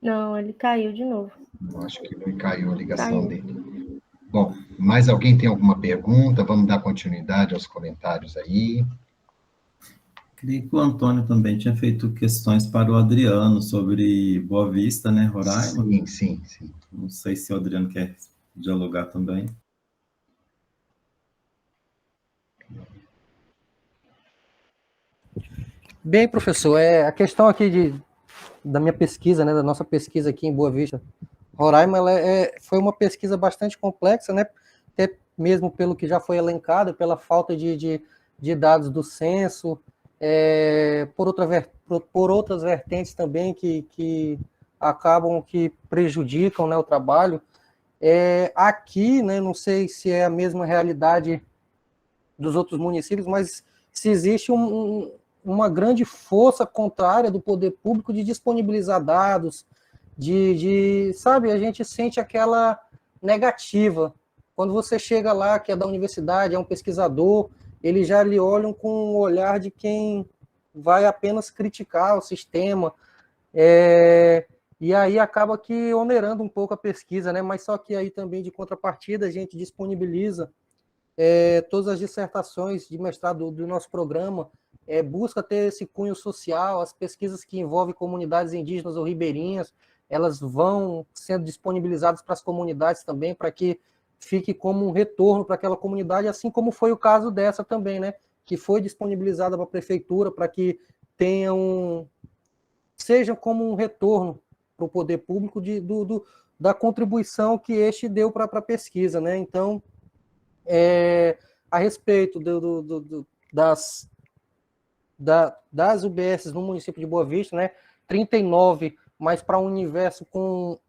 Não, ele caiu de novo. Eu acho que não caiu a ligação dele. Bom, mais alguém tem alguma pergunta? Vamos dar continuidade aos comentários aí. Creio que o Antônio também tinha feito questões para o Adriano sobre Boa Vista, né, Roraima? Sim. Não sei se o Adriano quer dialogar também. Bem, professor, a questão aqui da minha pesquisa, né, da nossa pesquisa aqui em Boa Vista, Roraima, foi uma pesquisa bastante complexa, né, até mesmo pelo que já foi elencado, pela falta de dados do censo, por outras vertentes também que acabam que prejudicam, né, o trabalho. Aqui, né, não sei se é a mesma realidade dos outros municípios, mas se existe uma grande força contrária do poder público de disponibilizar dados, sabe, a gente sente aquela negativa. Quando você chega lá, que é da universidade, é um pesquisador, eles já lhe olham com o olhar de quem vai apenas criticar o sistema, e aí acaba que onerando um pouco a pesquisa, né? Mas só que aí também, de contrapartida, a gente disponibiliza todas as dissertações de mestrado do nosso programa, busca ter esse cunho social, as pesquisas que envolvem comunidades indígenas ou ribeirinhas, elas vão sendo disponibilizadas para as comunidades também, para que fique como um retorno para aquela comunidade, assim como foi o caso dessa também, né? Que foi disponibilizada para a prefeitura, para que seja como um retorno para o poder público da contribuição que este deu para a pesquisa, né? Então, a respeito das UBSs no município de Boa Vista, né? 39, mas para um universo com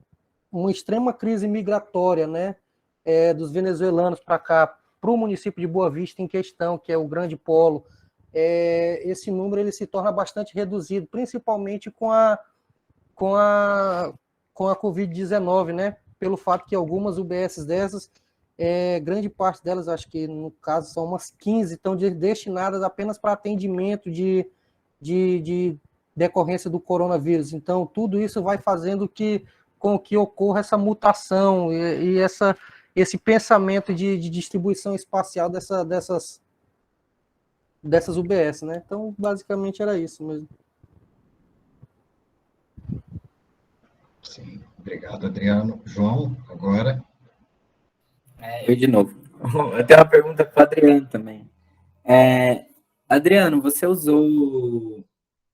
uma extrema crise migratória, né? Dos venezuelanos para cá, para o município de Boa Vista em questão, que é o grande polo, esse número ele se torna bastante reduzido, principalmente com a Covid-19, né? Pelo fato que algumas UBSs dessas, grande parte delas, acho que no caso são umas 15, estão destinadas apenas para atendimento de decorrência do coronavírus. Então, tudo isso vai fazendo com que ocorra essa mutação e esse pensamento de distribuição espacial dessas UBS, né? Então, basicamente era isso mesmo. Sim, obrigado, Adriano. João, agora. Eu de novo. Eu tenho uma pergunta para o Adriano também. Adriano, você usou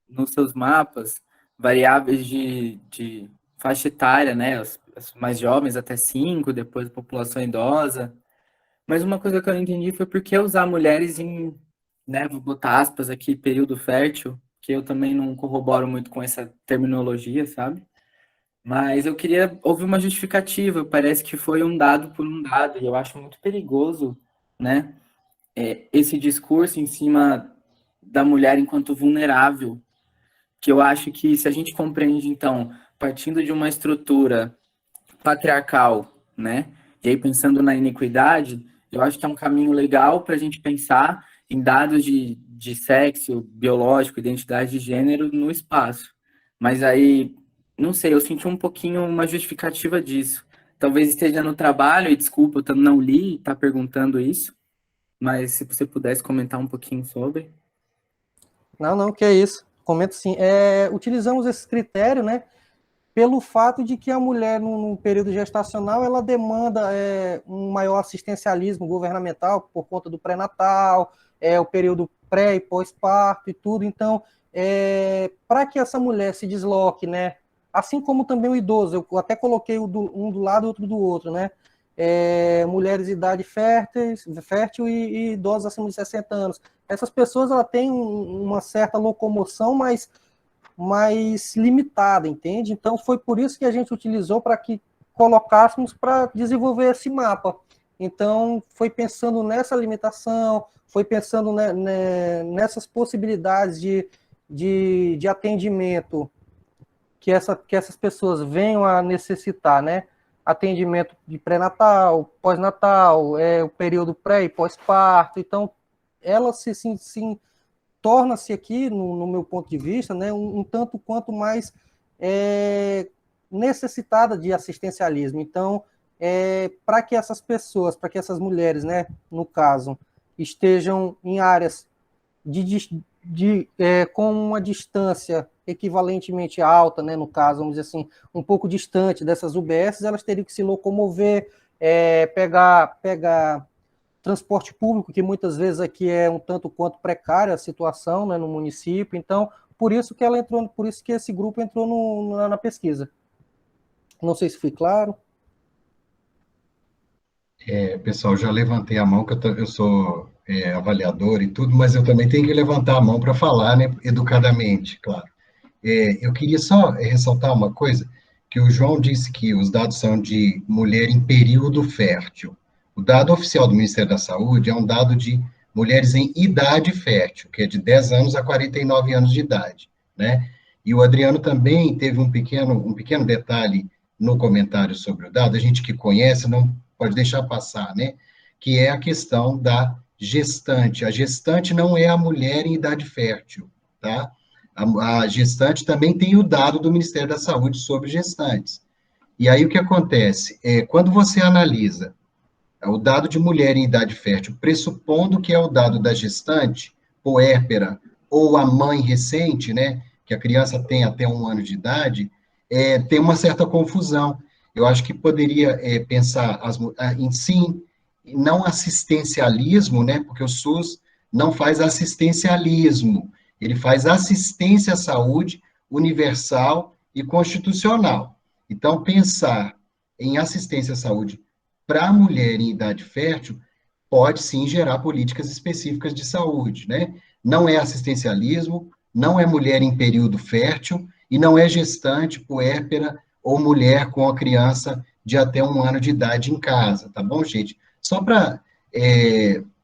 nos seus mapas variáveis de faixa etária, né? As mais jovens até 5, depois a população idosa. Mas uma coisa que eu não entendi foi por que usar mulheres em, né, vou botar aspas aqui, período fértil, que eu também não corroboro muito com essa terminologia, sabe? Mas eu queria ouvir uma justificativa, parece que foi um dado por um dado, e eu acho muito perigoso, né, esse discurso em cima da mulher enquanto vulnerável, que eu acho que se a gente compreende, então, partindo de uma estrutura patriarcal, né, e aí pensando na iniquidade, eu acho que é um caminho legal para a gente pensar em dados de sexo, biológico, identidade de gênero no espaço. Mas aí, não sei, eu senti um pouquinho uma justificativa disso. Talvez esteja no trabalho, e desculpa, eu não li, tá perguntando isso, mas se você pudesse comentar um pouquinho sobre. Não, que é isso. Comento sim. Utilizamos esse critério, né, pelo fato de que a mulher, no período gestacional, ela demanda um maior assistencialismo governamental por conta do pré-natal, o período pré e pós-parto e tudo. Então, para que essa mulher se desloque, né, assim como também o idoso, eu até coloquei um do lado e outro do outro, né, mulheres de idade fértil e idosos acima de 60 anos. Essas pessoas ela têm uma certa locomoção, mais limitada, entende? Então, foi por isso que a gente utilizou para que colocássemos para desenvolver esse mapa. Então, foi pensando nessa limitação, foi pensando nessas possibilidades de atendimento que essas pessoas venham a necessitar, né? Atendimento de pré-natal, pós-natal, o período pré e pós-parto. Então, ela se torna-se aqui, no meu ponto de vista, né, um tanto quanto mais necessitada de assistencialismo. Então, para que essas pessoas, para que essas mulheres, né, no caso, estejam em áreas com uma distância equivalentemente alta, né, no caso, vamos dizer assim, um pouco distante dessas UBSs, elas teriam que se locomover, pegar transporte público, que muitas vezes aqui é um tanto quanto precária a situação, né, no município. Então, por isso que esse grupo entrou na pesquisa. Não sei se foi claro. Pessoal, já levantei a mão, que eu sou avaliador e tudo, mas eu também tenho que levantar a mão para falar, né, educadamente, claro. Eu queria só ressaltar uma coisa, que o João disse que os dados são de mulher em período fértil. O dado oficial do Ministério da Saúde é um dado de mulheres em idade fértil, que é de 10 anos a 49 anos de idade, né? E o Adriano também teve um pequeno detalhe no comentário sobre o dado, a gente que conhece não pode deixar passar, né? Que é a questão da gestante. A gestante não é a mulher em idade fértil, tá? A gestante também tem o dado do Ministério da Saúde sobre gestantes. E aí o que acontece? Quando você analisa o dado de mulher em idade fértil, pressupondo que é o dado da gestante, puérpera, ou a mãe recente, né, que a criança tem até 1 ano de idade, tem uma certa confusão. Eu acho que poderia pensar em sim, não assistencialismo, né, porque o SUS não faz assistencialismo, ele faz assistência à saúde universal e constitucional. Então, pensar em assistência à saúde para a mulher em idade fértil pode sim gerar políticas específicas de saúde, né? Não é assistencialismo, não é mulher em período fértil e não é gestante, puérpera ou mulher com a criança de até 1 ano de idade em casa, tá bom, gente? Só para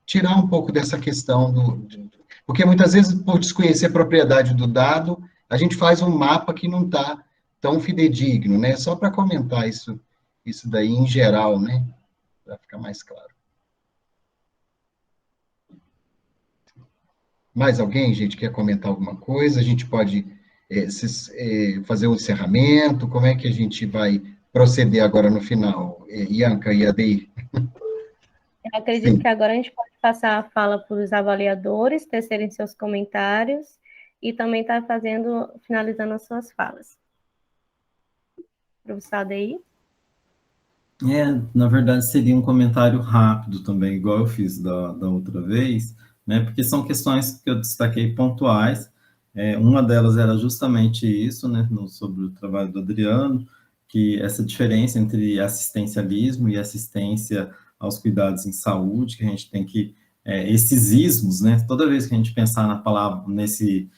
tirar um pouco dessa questão porque muitas vezes, por desconhecer a propriedade do dado, a gente faz um mapa que não está tão fidedigno, né? Só para comentar isso daí em geral, né? Para ficar mais claro. Mais alguém, gente, quer comentar alguma coisa? A gente pode fazer um encerramento? Como é que a gente vai proceder agora no final? Ianca e Adeir? Eu acredito que agora a gente pode passar a fala para os avaliadores, tecerem seus comentários e também estar finalizando as suas falas. Professor Adeir? Na verdade, seria um comentário rápido também, igual eu fiz da outra vez, né, porque são questões que eu destaquei pontuais. Uma delas era justamente isso, né, sobre o trabalho do Adriano, que essa diferença entre assistencialismo e assistência aos cuidados em saúde, que a gente tem que, esses ismos, né, toda vez que a gente pensar na palavra, nesse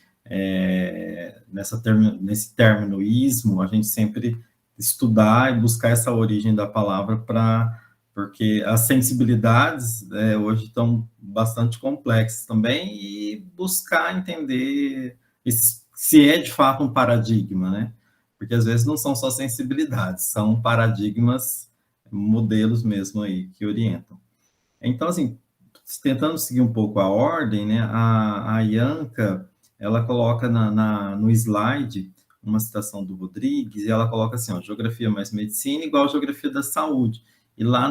término ismo, a gente sempre estudar e buscar essa origem da palavra porque as sensibilidades hoje estão bastante complexas também e buscar entender se é de fato um paradigma, né? Porque às vezes não são só sensibilidades, são paradigmas, modelos mesmo aí que orientam. Então, assim, tentando seguir um pouco a ordem, né? A Ianca, ela coloca no slide uma citação do Rodrigues, e ela coloca assim, ó, geografia mais medicina igual geografia da saúde. E lá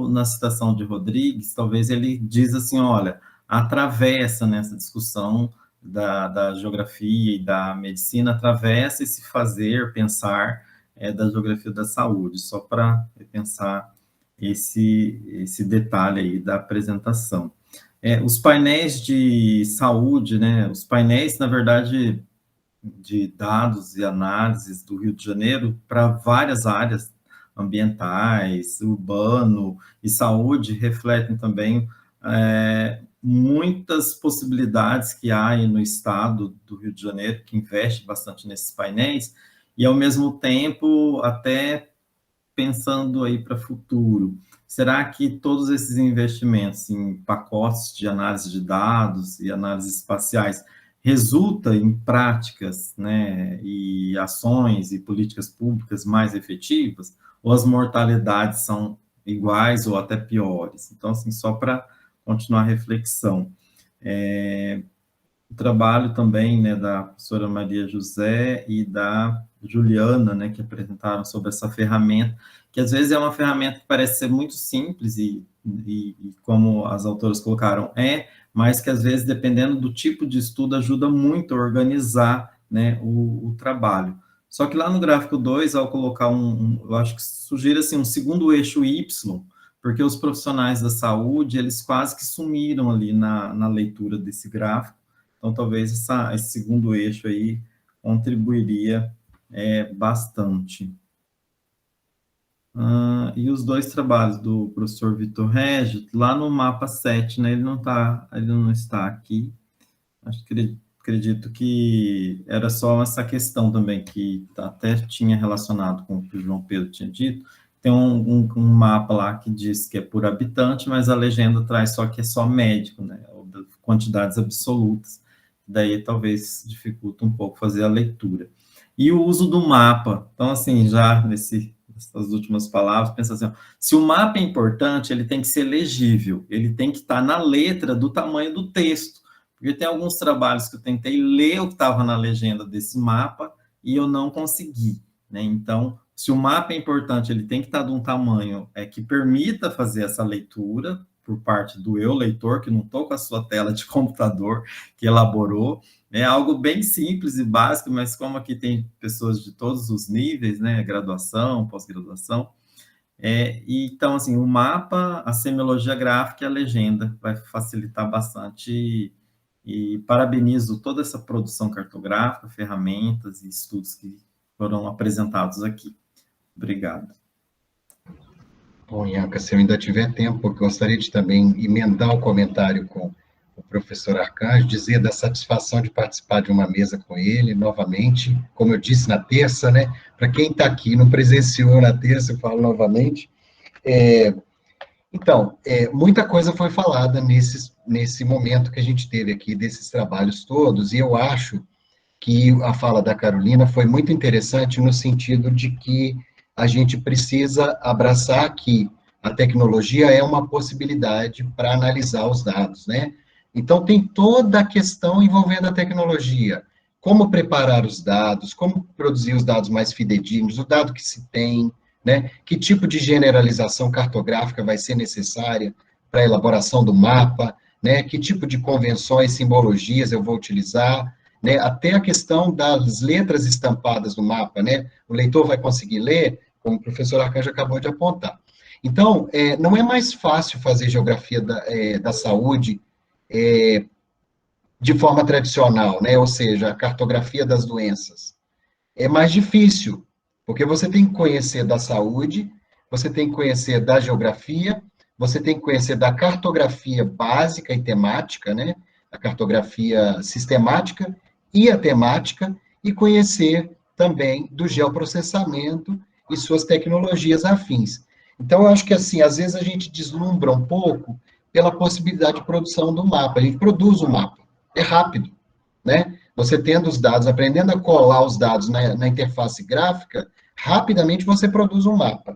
na citação de Rodrigues, talvez ele diz assim, olha, atravessa nessa discussão da geografia e da medicina, atravessa esse fazer, pensar da geografia da saúde, só para pensar esse detalhe aí da apresentação. Os painéis de saúde, né, os painéis, na verdade, de dados e análises do Rio de Janeiro para várias áreas ambientais, urbano e saúde, refletem também muitas possibilidades que há aí no estado do Rio de Janeiro, que investe bastante nesses painéis, e ao mesmo tempo até pensando aí para o futuro. Será que todos esses investimentos em pacotes de análise de dados e análises espaciais resulta em práticas, né, e ações e políticas públicas mais efetivas, ou as mortalidades são iguais ou até piores? Então, assim, só para continuar a reflexão. O trabalho também, né, da professora Maria José e da Juliana, né, que apresentaram sobre essa ferramenta, que às vezes é uma ferramenta que parece ser muito simples e como as autoras colocaram, mas que às vezes, dependendo do tipo de estudo, ajuda muito a organizar, né, o trabalho. Só que lá no gráfico 2, ao colocar eu acho que sugere assim, um segundo eixo Y, porque os profissionais da saúde, eles quase que sumiram ali na leitura desse gráfico, então talvez esse segundo eixo aí contribuiria bastante. E os dois trabalhos do professor Vitor Régio, lá no mapa 7, né, ele não está aqui, acredito que era só essa questão também, que até tinha relacionado com o que o João Pedro tinha dito. Tem um mapa lá que diz que é por habitante, mas a legenda traz só que é só médico, né, quantidades absolutas, daí talvez dificulta um pouco fazer a leitura. E o uso do mapa, então assim, já nesse essas últimas palavras, pensa assim, ó, se o mapa é importante, ele tem que ser legível, ele tem que estar na letra do tamanho do texto, porque tem alguns trabalhos que eu tentei ler o que estava na legenda desse mapa e eu não consegui, né? Então, se o mapa é importante, ele tem que estar de um tamanho que permita fazer essa leitura por parte do eu leitor, que não estou com a sua tela de computador, que elaborou. É algo bem simples e básico, mas como aqui tem pessoas de todos os níveis, né, graduação, pós-graduação, então, assim, o mapa, a semiologia gráfica e a legenda vai facilitar bastante, e parabenizo toda essa produção cartográfica, ferramentas e estudos que foram apresentados aqui. Obrigado. Bom, Ianca, se eu ainda tiver tempo, eu gostaria de também emendar o comentário com o professor Arcanjo, dizer da satisfação de participar de uma mesa com ele, novamente, como eu disse na terça, né? Para quem está aqui, não presenciou na terça, eu falo novamente. Então, muita coisa foi falada nesse momento que a gente teve aqui, desses trabalhos todos, e eu acho que a fala da Carolina foi muito interessante no sentido de que a gente precisa abraçar que a tecnologia é uma possibilidade para analisar os dados, né? Então, tem toda a questão envolvendo a tecnologia, como preparar os dados, como produzir os dados mais fidedignos, o dado que se tem, né? Que tipo de generalização cartográfica vai ser necessária para a elaboração do mapa, né? Que tipo de convenções, simbologias eu vou utilizar, né? Até a questão das letras estampadas no mapa, né? O leitor vai conseguir ler, como o professor Arcanjo acabou de apontar. Então, não é mais fácil fazer geografia da saúde de forma tradicional, né? Ou seja, a cartografia das doenças. É mais difícil, porque você tem que conhecer da saúde, você tem que conhecer da geografia, você tem que conhecer da cartografia básica e temática, né? A cartografia sistemática e a temática, e conhecer também do geoprocessamento e suas tecnologias afins. Então, eu acho que, assim, às vezes a gente deslumbra um pouco pela possibilidade de produção do mapa. A gente produz o mapa, é rápido, né? Você tendo os dados, aprendendo a colar os dados na interface gráfica, rapidamente você produz um mapa,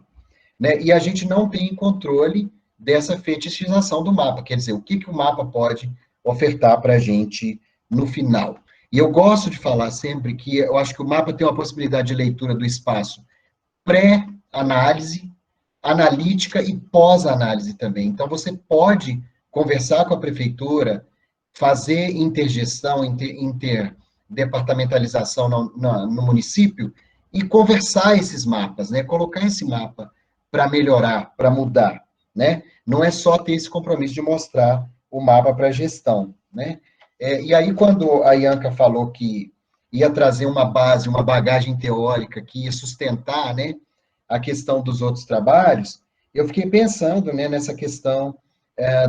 né? E a gente não tem controle dessa fetichização do mapa, quer dizer, o que o mapa pode ofertar para a gente no final. E eu gosto de falar sempre que eu acho que o mapa tem uma possibilidade de leitura do espaço pré-análise, analítica e pós-análise também. Então, você pode conversar com a prefeitura, fazer intergestão, interdepartamentalização no município e conversar esses mapas, né? Colocar esse mapa para melhorar, para mudar, né? Não é só ter esse compromisso de mostrar o mapa para a gestão, né? E aí, quando a Ianca falou que ia trazer uma base, uma bagagem teórica que ia sustentar, né, a questão dos outros trabalhos, eu fiquei pensando, né, nessa questão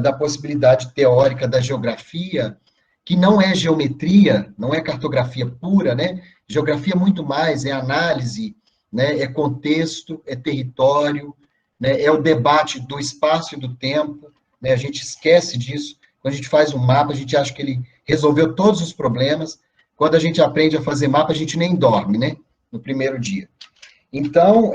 da possibilidade teórica da geografia, que não é geometria, não é cartografia pura, né? Geografia muito mais, é análise, né, é contexto, é território, né, é o debate do espaço e do tempo, né? A gente esquece disso. Quando a gente faz um mapa, a gente acha que ele resolveu todos os problemas. Quando a gente aprende a fazer mapa, a gente nem dorme, né? No primeiro dia. Então,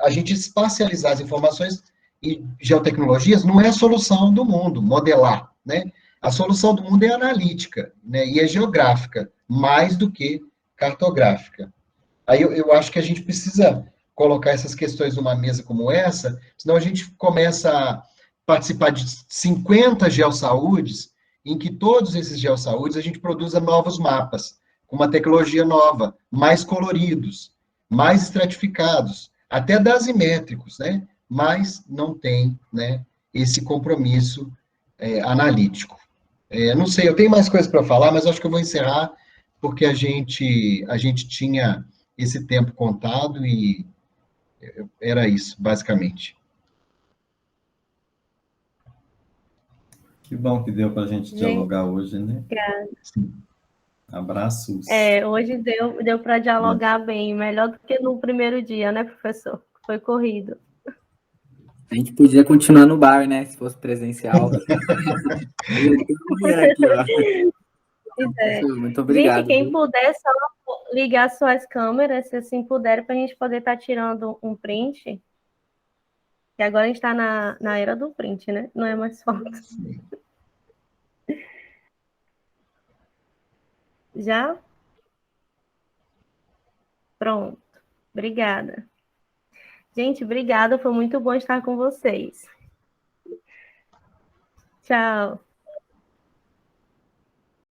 a gente espacializar as informações e geotecnologias não é a solução do mundo, modelar, né? A solução do mundo é analítica, né? E é geográfica, mais do que cartográfica. Aí eu acho que a gente precisa colocar essas questões numa mesa como essa, senão a gente começa a participar de 50 geossaúdes, em que todos esses geossaúdes a gente produza novos mapas, com uma tecnologia nova, mais coloridos, mais estratificados, até dasimétricos, né? Mas não tem, né, esse compromisso analítico. Não sei, eu tenho mais coisas para falar, mas acho que eu vou encerrar, porque a gente tinha esse tempo contado e era isso, basicamente. Que bom que deu para a gente dialogar hoje, né? Sim. Abraços. Hoje deu para dialogar bem, melhor do que no primeiro dia, né, professor? Foi corrido. A gente podia continuar no bar, né? Se fosse presencial. Muito obrigado. Gente, quem puder, só ligar suas câmeras, se assim puder, para a gente poder estar tirando um print. Que agora a gente está na era do print, né? Não é mais foto. Sim. Já? Pronto. Obrigada. Gente, obrigada. Foi muito bom estar com vocês. Tchau.